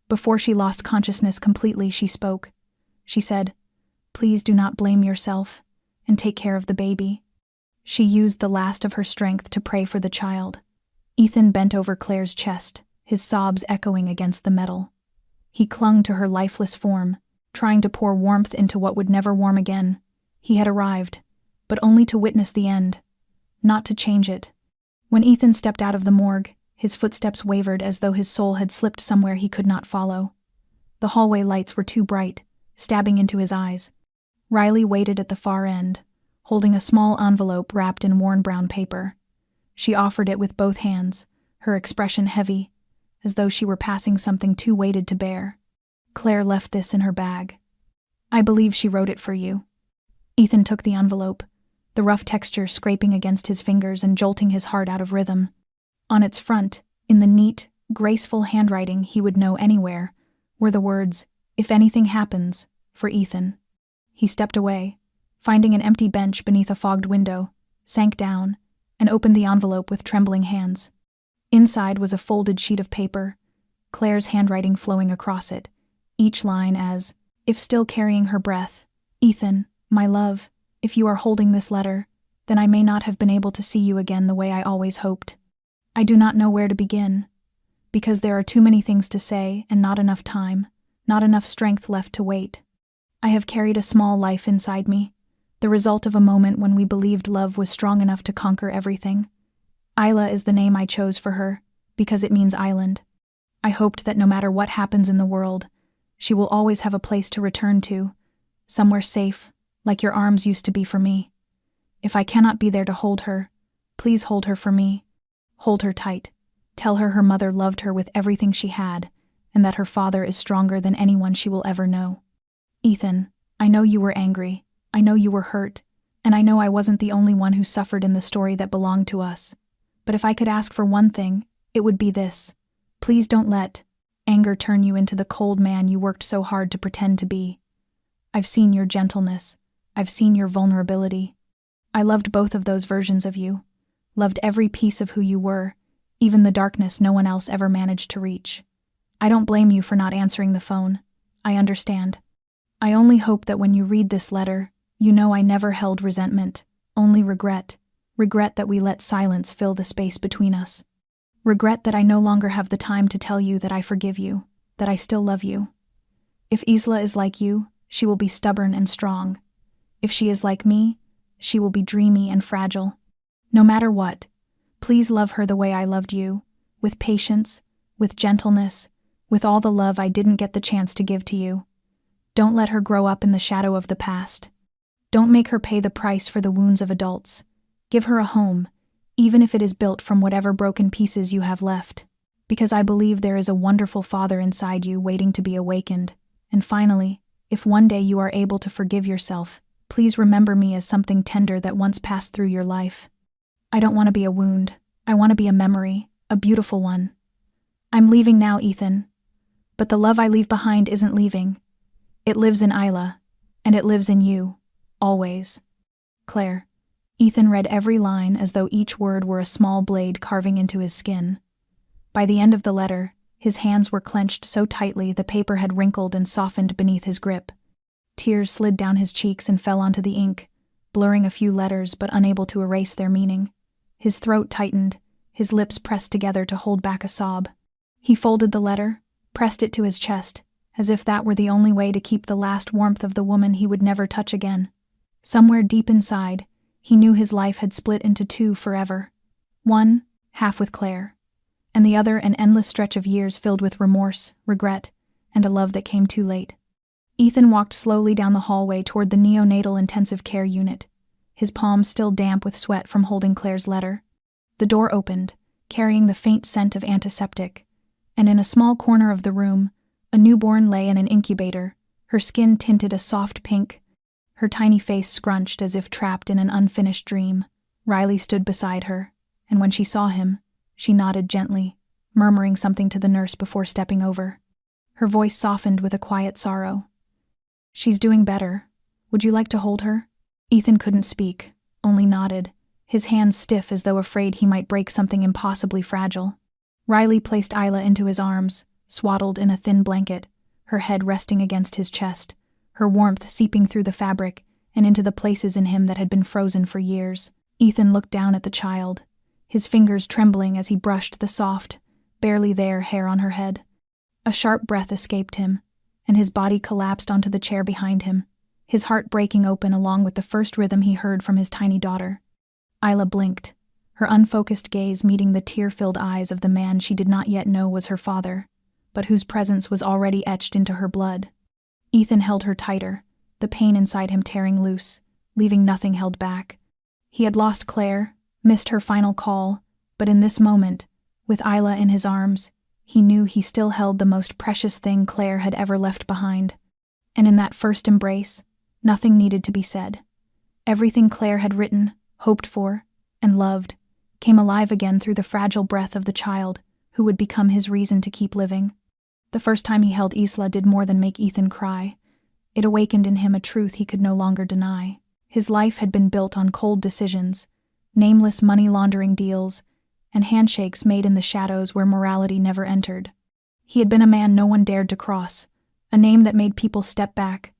Before she lost consciousness completely, she spoke. She said, "Please do not blame yourself, and take care of the baby." She used the last of her strength to pray for the child. Ethan bent over Claire's chest, his sobs echoing against the metal. He clung to her lifeless form, trying to pour warmth into what would never warm again. He had arrived, but only to witness the end, not to change it. When Ethan stepped out of the morgue, his footsteps wavered as though his soul had slipped somewhere he could not follow. The hallway lights were too bright, stabbing into his eyes. Riley waited at the far end, holding a small envelope wrapped in worn brown paper. She offered it with both hands, her expression heavy, as though she were passing something too weighted to bear. Claire left this in her bag. I believe she wrote it for you. Ethan took the envelope, the rough texture scraping against his fingers and jolting his heart out of rhythm. On its front, in the neat, graceful handwriting he would know anywhere, were the words, "If anything happens," for Ethan. He stepped away, finding an empty bench beneath a fogged window, sank down, and opened the envelope with trembling hands. Inside was a folded sheet of paper, Claire's handwriting flowing across it, each line as, if still carrying her breath, Ethan, my love, if you are holding this letter, then I may not have been able to see you again the way I always hoped. I do not know where to begin, because there are too many things to say and not enough time, not enough strength left to wait. I have carried a small life inside me, the result of a moment when we believed love was strong enough to conquer everything. Isla is the name I chose for her, because it means island. I hoped that no matter what happens in the world, she will always have a place to return to, somewhere safe, like your arms used to be for me. If I cannot be there to hold her, please hold her for me. Hold her tight. Tell her her mother loved her with everything she had, and that her father is stronger than anyone she will ever know. Ethan, I know you were angry, I know you were hurt, and I know I wasn't the only one who suffered in the story that belonged to us. But if I could ask for one thing, it would be this. Please don't let anger turn you into the cold man you worked so hard to pretend to be. I've seen your gentleness. I've seen your vulnerability. I loved both of those versions of you. Loved every piece of who you were, even the darkness no one else ever managed to reach. I don't blame you for not answering the phone. I understand. I only hope that when you read this letter, you know I never held resentment, only regret. Regret that we let silence fill the space between us. Regret that I no longer have the time to tell you that I forgive you, that I still love you. If Isla is like you, she will be stubborn and strong. If she is like me, she will be dreamy and fragile. No matter what, please love her the way I loved you, with patience, with gentleness, with all the love I didn't get the chance to give to you. Don't let her grow up in the shadow of the past. Don't make her pay the price for the wounds of adults. Give her a home, even if it is built from whatever broken pieces you have left, because I believe there is a wonderful father inside you waiting to be awakened. And finally, if one day you are able to forgive yourself, please remember me as something tender that once passed through your life. I don't want to be a wound. I want to be a memory, a beautiful one. I'm leaving now, Ethan. But the love I leave behind isn't leaving. It lives in Isla, and it lives in you, always. Claire. Ethan read every line as though each word were a small blade carving into his skin. By the end of the letter, his hands were clenched so tightly the paper had wrinkled and softened beneath his grip. Tears slid down his cheeks and fell onto the ink, blurring a few letters but unable to erase their meaning. His throat tightened, his lips pressed together to hold back a sob. He folded the letter, pressed it to his chest, as if that were the only way to keep the last warmth of the woman he would never touch again. Somewhere deep inside, he knew his life had split into two forever. One, half with Claire, and the other an endless stretch of years filled with remorse, regret, and a love that came too late. Ethan walked slowly down the hallway toward the neonatal intensive care unit, his palms still damp with sweat from holding Claire's letter. The door opened, carrying the faint scent of antiseptic, and in a small corner of the room, a newborn lay in an incubator, her skin tinted a soft pink, her tiny face scrunched as if trapped in an unfinished dream. Riley stood beside her, and when she saw him, she nodded gently, murmuring something to the nurse before stepping over. Her voice softened with a quiet sorrow. "She's doing better. Would you like to hold her?" Ethan couldn't speak, only nodded, his hands stiff as though afraid he might break something impossibly fragile. Riley placed Isla into his arms, swaddled in a thin blanket, her head resting against his chest, her warmth seeping through the fabric and into the places in him that had been frozen for years. Ethan looked down at the child, his fingers trembling as he brushed the soft, barely there hair on her head. A sharp breath escaped him, and his body collapsed onto the chair behind him, his heart breaking open along with the first rhythm he heard from his tiny daughter. Isla blinked, her unfocused gaze meeting the tear-filled eyes of the man she did not yet know was her father, but whose presence was already etched into her blood. Ethan held her tighter, the pain inside him tearing loose, leaving nothing held back. He had lost Claire, missed her final call, but in this moment, with Isla in his arms, he knew he still held the most precious thing Claire had ever left behind. And in that first embrace, nothing needed to be said. Everything Claire had written, hoped for, and loved, came alive again through the fragile breath of the child who would become his reason to keep living. The first time he held Isla did more than make Ethan cry. It awakened in him a truth he could no longer deny. His life had been built on cold decisions, nameless money-laundering deals, and handshakes made in the shadows where morality never entered. He had been a man no one dared to cross, a name that made people step back.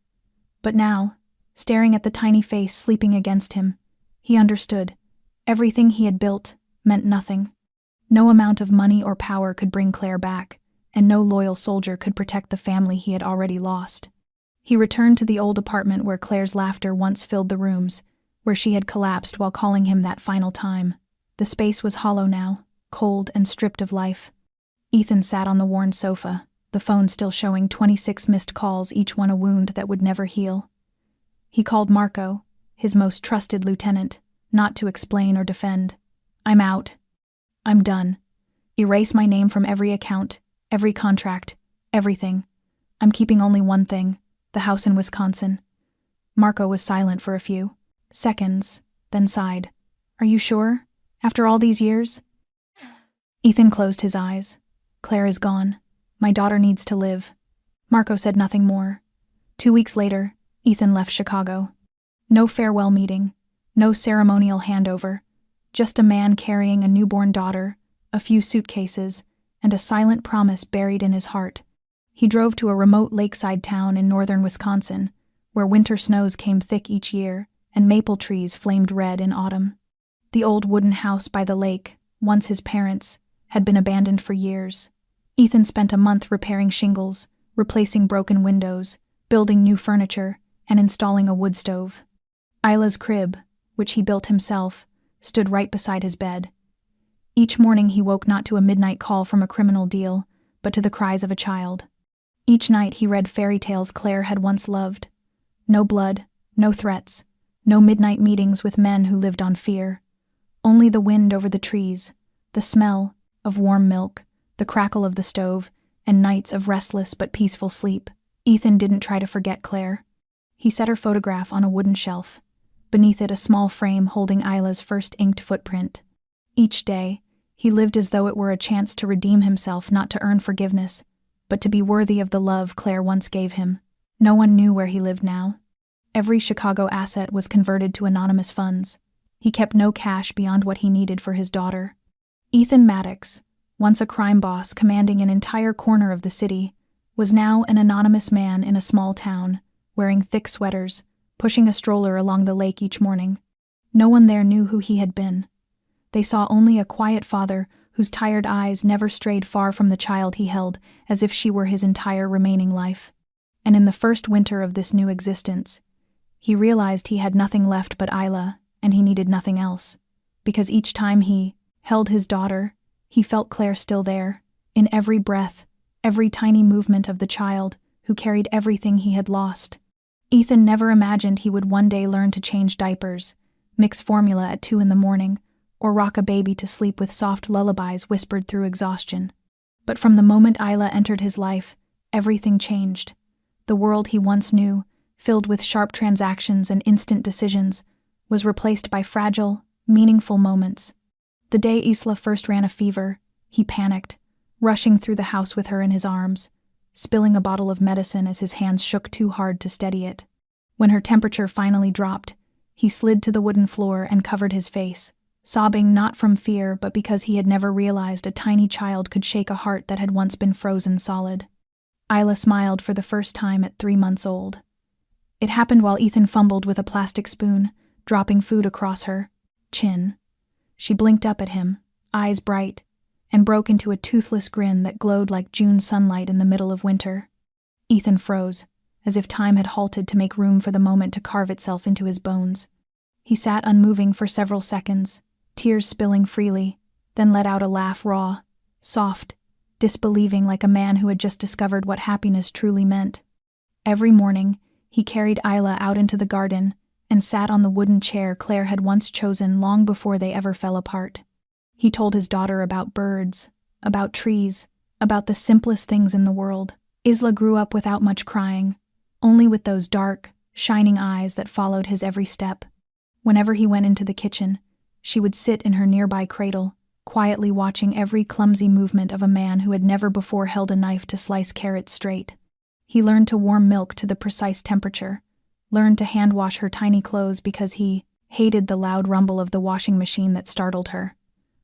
But now, staring at the tiny face sleeping against him, he understood. Everything he had built meant nothing. No amount of money or power could bring Claire back, and no loyal soldier could protect the family he had already lost. He returned to the old apartment where Claire's laughter once filled the rooms, where she had collapsed while calling him that final time. The space was hollow now, cold and stripped of life. Ethan sat on the worn sofa, the phone still showing 26 missed calls, each one a wound that would never heal. He called Marco, his most trusted lieutenant, not to explain or defend. "I'm out. I'm done. Erase my name from every account, every contract, everything. I'm keeping only one thing, the house in Wisconsin." Marco was silent for a few seconds, then sighed. "Are you sure? After all these years?" Ethan closed his eyes. "Claire is gone. My daughter needs to live." Marco said nothing more. 2 weeks later, Ethan left Chicago. No farewell meeting, no ceremonial handover, just a man carrying a newborn daughter, a few suitcases, and a silent promise buried in his heart. He drove to a remote lakeside town in northern Wisconsin, where winter snows came thick each year and maple trees flamed red in autumn. The old wooden house by the lake, once his parents', had been abandoned for years. Ethan spent a month repairing shingles, replacing broken windows, building new furniture, and installing a wood stove. Isla's crib, which he built himself, stood right beside his bed. Each morning he woke not to a midnight call from a criminal deal, but to the cries of a child. Each night he read fairy tales Claire had once loved. No blood, no threats, no midnight meetings with men who lived on fear. Only the wind over the trees, the smell of warm milk, the crackle of the stove, and nights of restless but peaceful sleep. Ethan didn't try to forget Claire. He set her photograph on a wooden shelf, beneath it a small frame holding Isla's first inked footprint. Each day, he lived as though it were a chance to redeem himself, not to earn forgiveness, but to be worthy of the love Claire once gave him. No one knew where he lived now. Every Chicago asset was converted to anonymous funds. He kept no cash beyond what he needed for his daughter. Ethan Maddox, once a crime boss commanding an entire corner of the city, was now an anonymous man in a small town, wearing thick sweaters, pushing a stroller along the lake each morning. No one there knew who he had been. They saw only a quiet father whose tired eyes never strayed far from the child he held, as if she were his entire remaining life. And in the first winter of this new existence, he realized he had nothing left but Isla, and he needed nothing else, because each time he held his daughter, he felt Claire still there, in every breath, every tiny movement of the child who carried everything he had lost. Ethan never imagined he would one day learn to change diapers, mix formula at 2 a.m, or rock a baby to sleep with soft lullabies whispered through exhaustion. But from the moment Isla entered his life, everything changed. The world he once knew, filled with sharp transactions and instant decisions, was replaced by fragile, meaningful moments. The day Isla first ran a fever, he panicked, rushing through the house with her in his arms, spilling a bottle of medicine as his hands shook too hard to steady it. When her temperature finally dropped, he slid to the wooden floor and covered his face, sobbing not from fear but because he had never realized a tiny child could shake a heart that had once been frozen solid. Isla smiled for the first time at 3 months old. It happened while Ethan fumbled with a plastic spoon, dropping food across her chin. She blinked up at him, eyes bright, and broke into a toothless grin that glowed like June sunlight in the middle of winter. Ethan froze, as if time had halted to make room for the moment to carve itself into his bones. He sat unmoving for several seconds, tears spilling freely, then let out a laugh, raw, soft, disbelieving, like a man who had just discovered what happiness truly meant. Every morning, he carried Isla out into the garden and sat on the wooden chair Claire had once chosen long before they ever fell apart. He told his daughter about birds, about trees, about the simplest things in the world. Isla grew up without much crying, only with those dark, shining eyes that followed his every step. Whenever he went into the kitchen, she would sit in her nearby cradle, quietly watching every clumsy movement of a man who had never before held a knife to slice carrots straight. He learned to warm milk to the precise temperature, learned to hand wash her tiny clothes because he hated the loud rumble of the washing machine that startled her,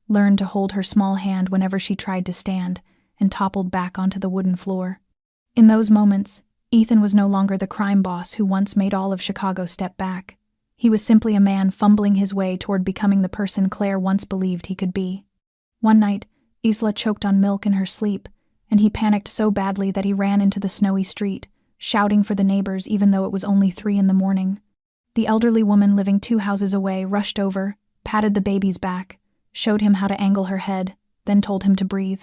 learned to hold her small hand whenever she tried to stand, and toppled back onto the wooden floor. In those moments, Ethan was no longer the crime boss who once made all of Chicago step back. He was simply a man fumbling his way toward becoming the person Claire once believed he could be. One night, Isla choked on milk in her sleep, and he panicked so badly that he ran into the snowy street, shouting for the neighbors even though it was only 3 a.m. The elderly woman living 2 houses away rushed over, patted the baby's back, showed him how to angle her head, then told him to breathe.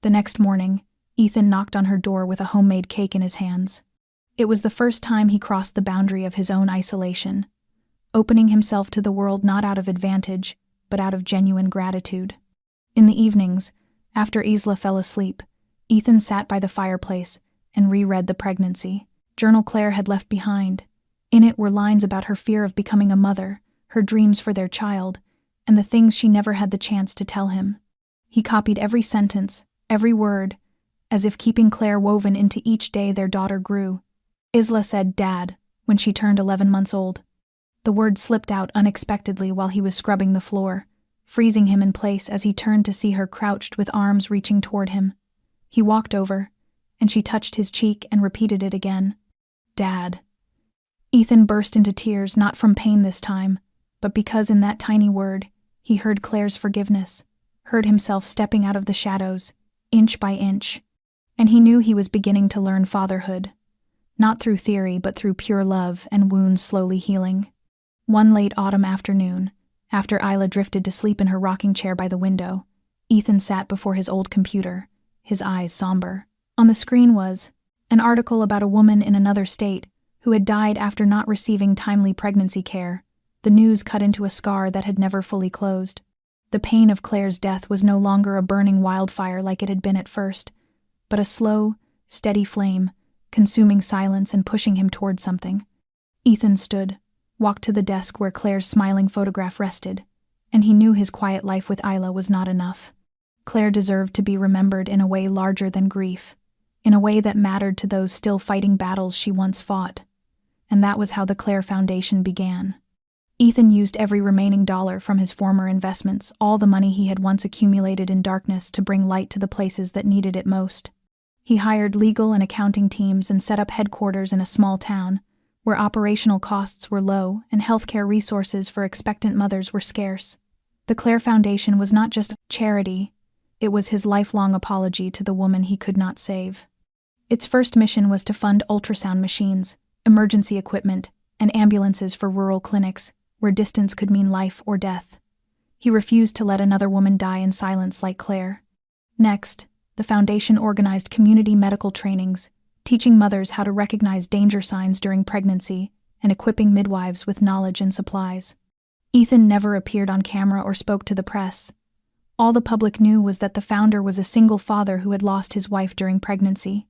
The next morning, Ethan knocked on her door with a homemade cake in his hands. It was the first time he crossed the boundary of his own isolation, opening himself to the world not out of advantage, but out of genuine gratitude. In the evenings, after Isla fell asleep, Ethan sat by the fireplace and reread the pregnancy journal Claire had left behind. In it were lines about her fear of becoming a mother, her dreams for their child, and the things she never had the chance to tell him. He copied every sentence, every word, as if keeping Claire woven into each day their daughter grew. Isla said "Dad" when she turned 11 months old. The word slipped out unexpectedly while he was scrubbing the floor, freezing him in place as he turned to see her crouched with arms reaching toward him. He walked over, and she touched his cheek and repeated it again. "Dad." Ethan burst into tears, not from pain this time, but because in that tiny word, he heard Claire's forgiveness, heard himself stepping out of the shadows, inch by inch, and he knew he was beginning to learn fatherhood. Not through theory, but through pure love and wounds slowly healing. One late autumn afternoon, after Isla drifted to sleep in her rocking chair by the window, Ethan sat before his old computer, his eyes somber. On the screen was an article about a woman in another state who had died after not receiving timely pregnancy care. The news cut into a scar that had never fully closed. The pain of Claire's death was no longer a burning wildfire like it had been at first, but a slow, steady flame, consuming silence and pushing him toward something. Ethan stood, walked to the desk where Claire's smiling photograph rested, and he knew his quiet life with Isla was not enough. Claire deserved to be remembered in a way larger than grief, in a way that mattered to those still fighting battles she once fought. And that was how the Claire Foundation began. Ethan used every remaining dollar from his former investments, all the money he had once accumulated in darkness, to bring light to the places that needed it most. He hired legal and accounting teams and set up headquarters in a small town, where operational costs were low and healthcare resources for expectant mothers were scarce. The Claire Foundation was not just a charity, it was his lifelong apology to the woman he could not save. Its first mission was to fund ultrasound machines, emergency equipment, and ambulances for rural clinics, where distance could mean life or death. He refused to let another woman die in silence like Claire. Next, the foundation organized community medical trainings, teaching mothers how to recognize danger signs during pregnancy and equipping midwives with knowledge and supplies. Ethan never appeared on camera or spoke to the press. All the public knew was that the founder was a single father who had lost his wife during pregnancy.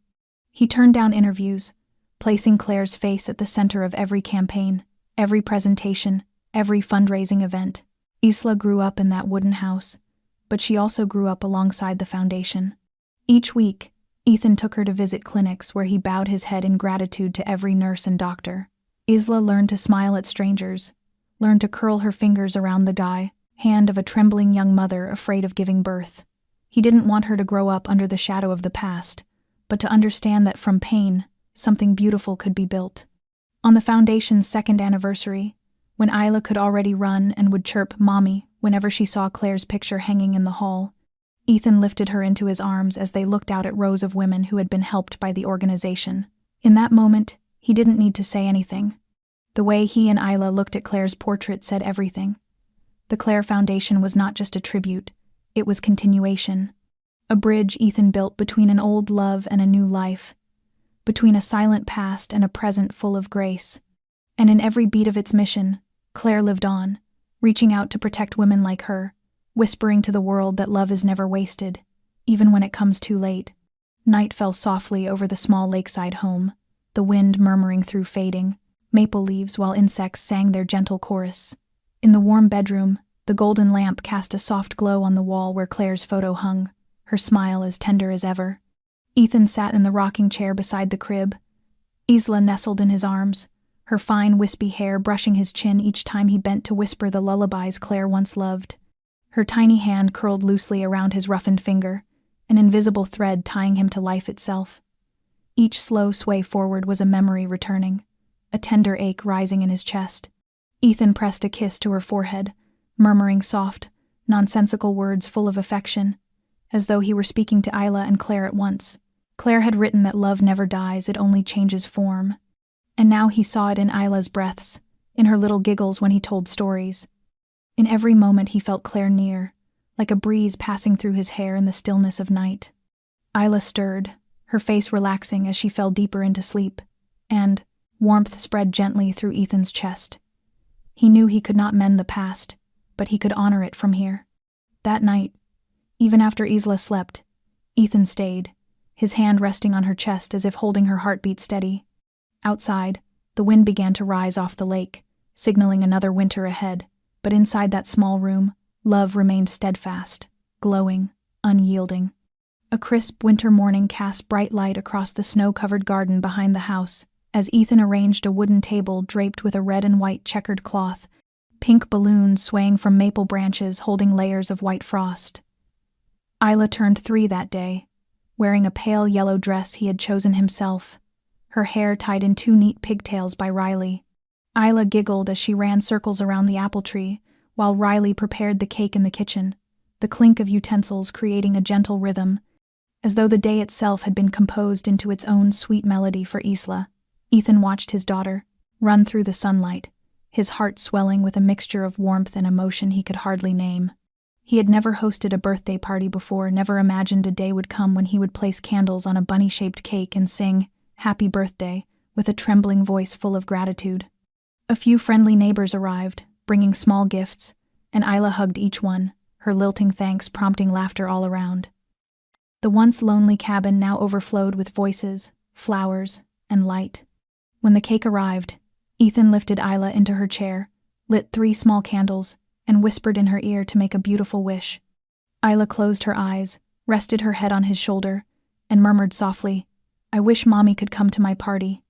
He turned down interviews, placing Claire's face at the center of every campaign, every presentation, every fundraising event. Isla grew up in that wooden house, but she also grew up alongside the foundation. Each week, Ethan took her to visit clinics where he bowed his head in gratitude to every nurse and doctor. Isla learned to smile at strangers, learned to curl her fingers around the hand of a trembling young mother afraid of giving birth. He didn't want her to grow up under the shadow of the past, but to understand that from pain, something beautiful could be built. On the foundation's 2nd anniversary, when Isla could already run and would chirp "Mommy" whenever she saw Claire's picture hanging in the hall, Ethan lifted her into his arms as they looked out at rows of women who had been helped by the organization. In that moment, he didn't need to say anything. The way he and Isla looked at Claire's portrait said everything. The Claire Foundation was not just a tribute, it was continuation. A bridge Ethan built between an old love and a new life, between a silent past and a present full of grace. And in every beat of its mission, Claire lived on, reaching out to protect women like her, whispering to the world that love is never wasted, even when it comes too late. Night fell softly over the small lakeside home, the wind murmuring through fading maple leaves while insects sang their gentle chorus. In the warm bedroom, the golden lamp cast a soft glow on the wall where Claire's photo hung, her smile as tender as ever. Ethan sat in the rocking chair beside the crib. Isla nestled in his arms, her fine wispy hair brushing his chin each time he bent to whisper the lullabies Claire once loved. Her tiny hand curled loosely around his roughened finger, an invisible thread tying him to life itself. Each slow sway forward was a memory returning, a tender ache rising in his chest. Ethan pressed a kiss to her forehead, murmuring soft, nonsensical words full of affection, as though he were speaking to Isla and Claire at once. Claire had written that love never dies, it only changes form. And now he saw it in Isla's breaths, in her little giggles when he told stories. In every moment he felt Claire near, like a breeze passing through his hair in the stillness of night. Isla stirred, her face relaxing as she fell deeper into sleep, and warmth spread gently through Ethan's chest. He knew he could not mend the past, but he could honor it from here. That night, even after Isla slept, Ethan stayed, his hand resting on her chest as if holding her heartbeat steady. Outside, the wind began to rise off the lake, signaling another winter ahead, but inside that small room, love remained steadfast, glowing, unyielding. A crisp winter morning cast bright light across the snow-covered garden behind the house, as Ethan arranged a wooden table draped with a red and white checkered cloth, pink balloons swaying from maple branches holding layers of white frost. Isla turned 3 that day, wearing a pale yellow dress he had chosen himself, her hair tied in 2 neat pigtails by Riley. Isla giggled as she ran circles around the apple tree, while Riley prepared the cake in the kitchen, the clink of utensils creating a gentle rhythm, as though the day itself had been composed into its own sweet melody for Isla. Ethan watched his daughter run through the sunlight, his heart swelling with a mixture of warmth and emotion he could hardly name. He had never hosted a birthday party before, never imagined a day would come when he would place candles on a bunny-shaped cake and sing "Happy Birthday" with a trembling voice full of gratitude. A few friendly neighbors arrived, bringing small gifts, and Isla hugged each one, her lilting thanks prompting laughter all around. The once lonely cabin now overflowed with voices, flowers, and light. When the cake arrived, Ethan lifted Isla into her chair, lit 3 small candles, and whispered in her ear to make a beautiful wish. Isla closed her eyes, rested her head on his shoulder, and murmured softly, "I wish Mommy could come to my party."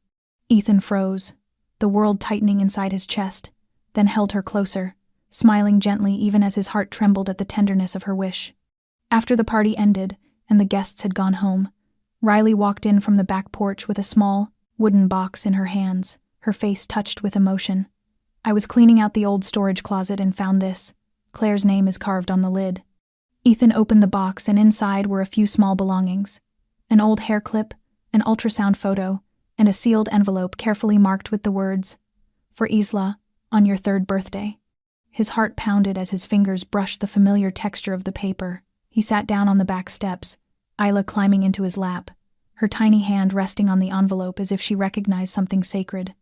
Ethan froze, the world tightening inside his chest, then held her closer, smiling gently even as his heart trembled at the tenderness of her wish. After the party ended, and the guests had gone home, Riley walked in from the back porch with a small, wooden box in her hands, her face touched with emotion. "I was cleaning out the old storage closet and found this. Claire's name is carved on the lid." Ethan opened the box and inside were a few small belongings. An old hair clip, an ultrasound photo, and a sealed envelope carefully marked with the words, "For Isla, on your 3rd birthday." His heart pounded as his fingers brushed the familiar texture of the paper. He sat down on the back steps, Isla climbing into his lap, her tiny hand resting on the envelope as if she recognized something sacred.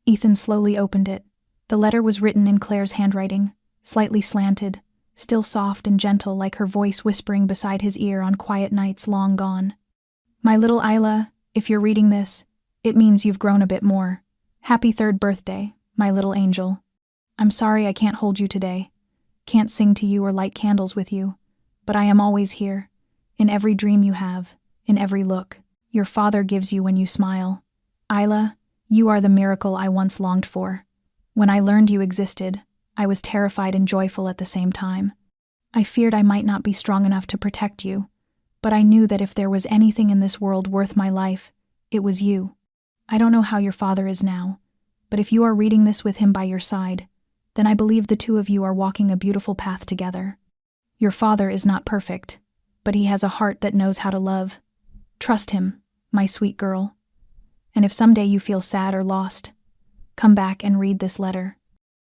Ethan slowly opened it. The letter was written in Claire's handwriting, slightly slanted, still soft and gentle like her voice whispering beside his ear on quiet nights long gone. "My little Isla, if you're reading this, it means you've grown a bit more. Happy 3rd birthday, my little angel. I'm sorry I can't hold you today, can't sing to you or light candles with you, but I am always here, in every dream you have, in every look your father gives you when you smile. Isla, you are the miracle I once longed for. When I learned you existed, I was terrified and joyful at the same time. I feared I might not be strong enough to protect you, but I knew that if there was anything in this world worth my life, it was you. I don't know how your father is now, but if you are reading this with him by your side, then I believe the 2 of you are walking a beautiful path together. Your father is not perfect, but he has a heart that knows how to love. Trust him, my sweet girl. And if someday you feel sad or lost, come back and read this letter,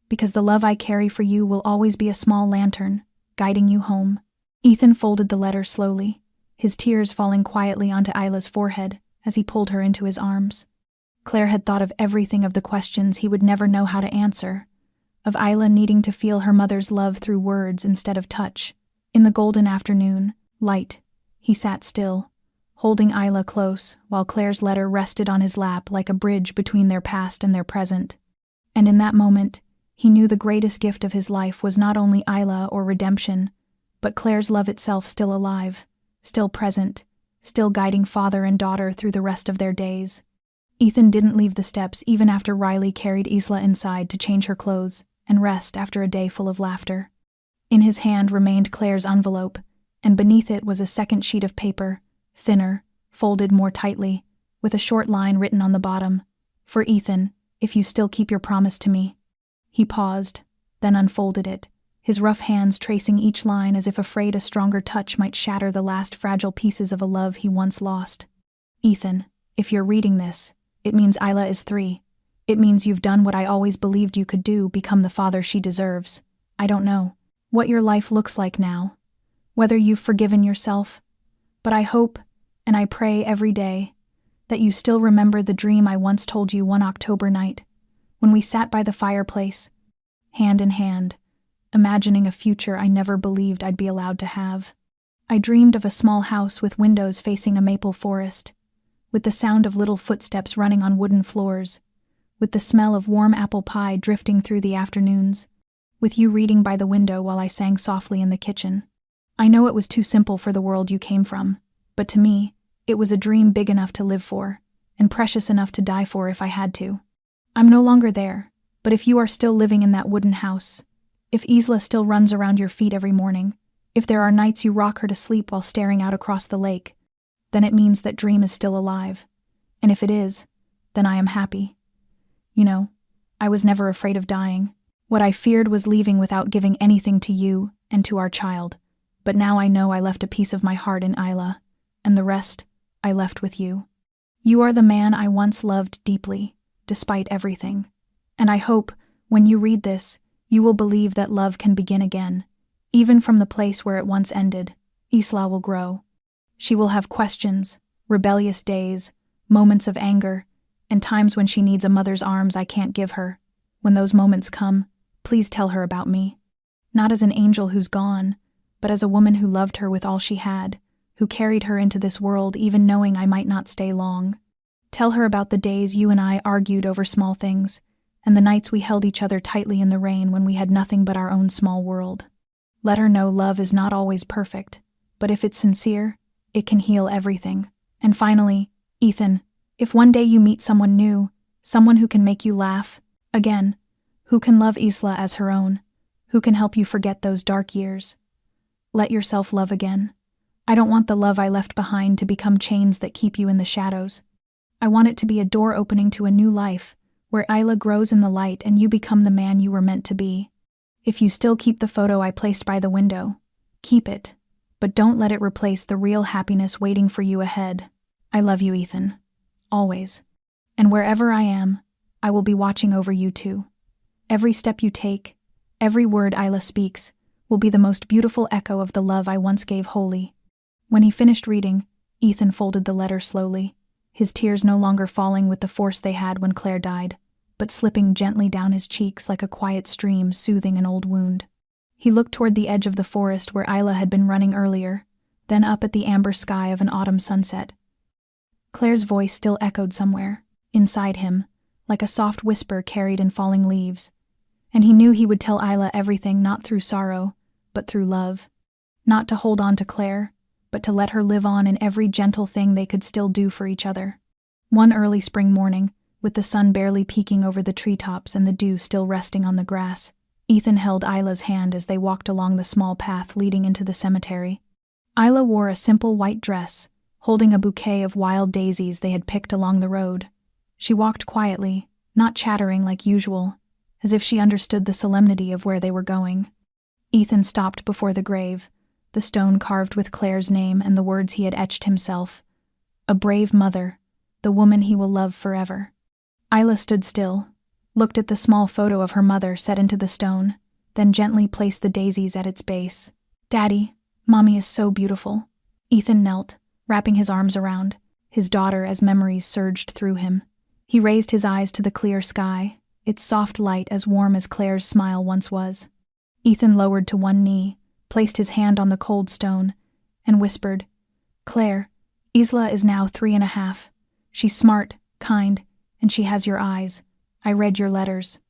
because the love I carry for you will always be a small lantern, guiding you home." Ethan folded the letter slowly, his tears falling quietly onto Isla's forehead as he pulled her into his arms. Claire had thought of everything, of the questions he would never know how to answer, of Isla needing to feel her mother's love through words instead of touch. In the golden afternoon light, he sat still, holding Isla close, while Claire's letter rested on his lap like a bridge between their past and their present. And in that moment, he knew the greatest gift of his life was not only Isla or redemption, but Claire's love itself, still alive, still present, still guiding father and daughter through the rest of their days. Ethan didn't leave the steps even after Riley carried Isla inside to change her clothes and rest after a day full of laughter. In his hand remained Claire's envelope, and beneath it was a second sheet of paper, thinner, folded more tightly, with a short line written on the bottom. For Ethan, if you still keep your promise to me. He paused, then unfolded it, his rough hands tracing each line as if afraid a stronger touch might shatter the last fragile pieces of a love he once lost. Ethan, if you're reading this, it means Isla is 3. It means you've done what I always believed you could do, become the father she deserves. I don't know what your life looks like now, whether you've forgiven yourself, but I hope, and I pray every day, that you still remember the dream I once told you one October night, when we sat by the fireplace, hand in hand, imagining a future I never believed I'd be allowed to have. I dreamed of a small house with windows facing a maple forest, with the sound of little footsteps running on wooden floors, with the smell of warm apple pie drifting through the afternoons, with you reading by the window while I sang softly in the kitchen. I know it was too simple for the world you came from, but to me, it was a dream big enough to live for, and precious enough to die for if I had to. I'm no longer there, but if you are still living in that wooden house, if Isla still runs around your feet every morning, if there are nights you rock her to sleep while staring out across the lake, then it means that dream is still alive. And if it is, then I am happy. You know, I was never afraid of dying. What I feared was leaving without giving anything to you and to our child. But now I know I left a piece of my heart in Isla, and the rest I left with you. You are the man I once loved deeply, despite everything. And I hope, when you read this, you will believe that love can begin again. Even from the place where it once ended, Isla will grow. She will have questions, rebellious days, moments of anger, and times when she needs a mother's arms I can't give her. When those moments come, please tell her about me. Not as an angel who's gone, but as a woman who loved her with all she had, who carried her into this world even knowing I might not stay long. Tell her about the days you and I argued over small things, and the nights we held each other tightly in the rain when we had nothing but our own small world. Let her know love is not always perfect, but if it's sincere, it can heal everything. And finally, Ethan, if one day you meet someone new, someone who can make you laugh, again, who can love Isla as her own, who can help you forget those dark years, let yourself love again. I don't want the love I left behind to become chains that keep you in the shadows. I want it to be a door opening to a new life, where Isla grows in the light and you become the man you were meant to be. If you still keep the photo I placed by the window, keep it, but don't let it replace the real happiness waiting for you ahead. I love you, Ethan. Always. And wherever I am, I will be watching over you too. Every step you take, every word Isla speaks, will be the most beautiful echo of the love I once gave wholly. When he finished reading, Ethan folded the letter slowly, his tears no longer falling with the force they had when Claire died, but slipping gently down his cheeks like a quiet stream soothing an old wound. He looked toward the edge of the forest where Isla had been running earlier, then up at the amber sky of an autumn sunset. Claire's voice still echoed somewhere, inside him, like a soft whisper carried in falling leaves, and he knew he would tell Isla everything not through sorrow, but through love. Not to hold on to Claire, but to let her live on in every gentle thing they could still do for each other. One early spring morning, with the sun barely peeking over the treetops and the dew still resting on the grass, Ethan held Isla's hand as they walked along the small path leading into the cemetery. Isla wore a simple white dress, holding a bouquet of wild daisies they had picked along the road. She walked quietly, not chattering like usual, as if she understood the solemnity of where they were going. Ethan stopped before the grave, the stone carved with Claire's name and the words he had etched himself. A brave mother, the woman he will love forever. Isla stood still, looked at the small photo of her mother set into the stone, then gently placed the daisies at its base. "Daddy, Mommy is so beautiful." Ethan knelt, wrapping his arms around his daughter as memories surged through him. He raised his eyes to the clear sky, its soft light as warm as Claire's smile once was. Ethan lowered to one knee, placed his hand on the cold stone, and whispered, "Claire, Isla is now 3.5. She's smart, kind, and she has your eyes. I read your letters.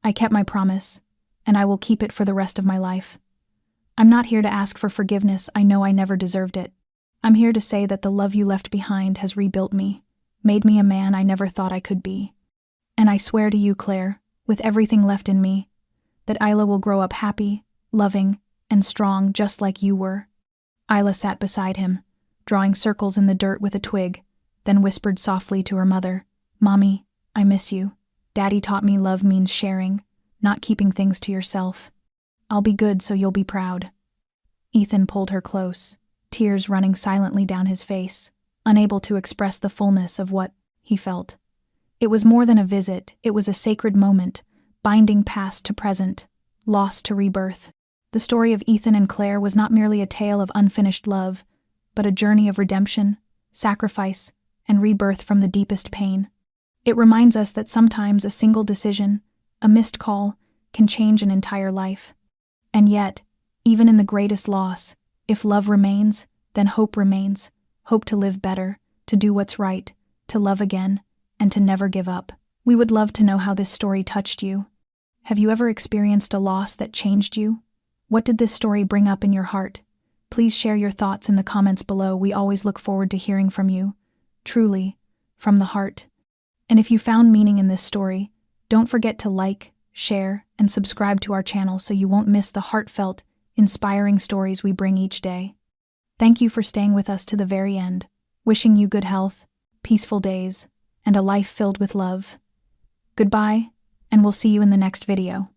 I kept my promise, and I will keep it for the rest of my life. I'm not here to ask for forgiveness. I know I never deserved it. I'm here to say that the love you left behind has rebuilt me, made me a man I never thought I could be. And I swear to you, Claire, with everything left in me, that Isla will grow up happy, loving, and strong just like you were." Isla sat beside him, drawing circles in the dirt with a twig, then whispered softly to her mother, "Mommy, I miss you. Daddy taught me love means sharing, not keeping things to yourself. I'll be good so you'll be proud." Ethan pulled her close, tears running silently down his face, unable to express the fullness of what he felt. It was more than a visit, it was a sacred moment, binding past to present, loss to rebirth. The story of Ethan and Claire was not merely a tale of unfinished love, but a journey of redemption, sacrifice, and rebirth from the deepest pain. It reminds us that sometimes a single decision, a missed call, can change an entire life. And yet, even in the greatest loss, if love remains, then hope remains. Hope to live better, to do what's right, to love again, and to never give up. We would love to know how this story touched you. Have you ever experienced a loss that changed you? What did this story bring up in your heart? Please share your thoughts in the comments below. We always look forward to hearing from you. Truly, from the heart. And if you found meaning in this story, don't forget to like, share, and subscribe to our channel so you won't miss the heartfelt, inspiring stories we bring each day. Thank you for staying with us to the very end, wishing you good health, peaceful days, and a life filled with love. Goodbye, and we'll see you in the next video.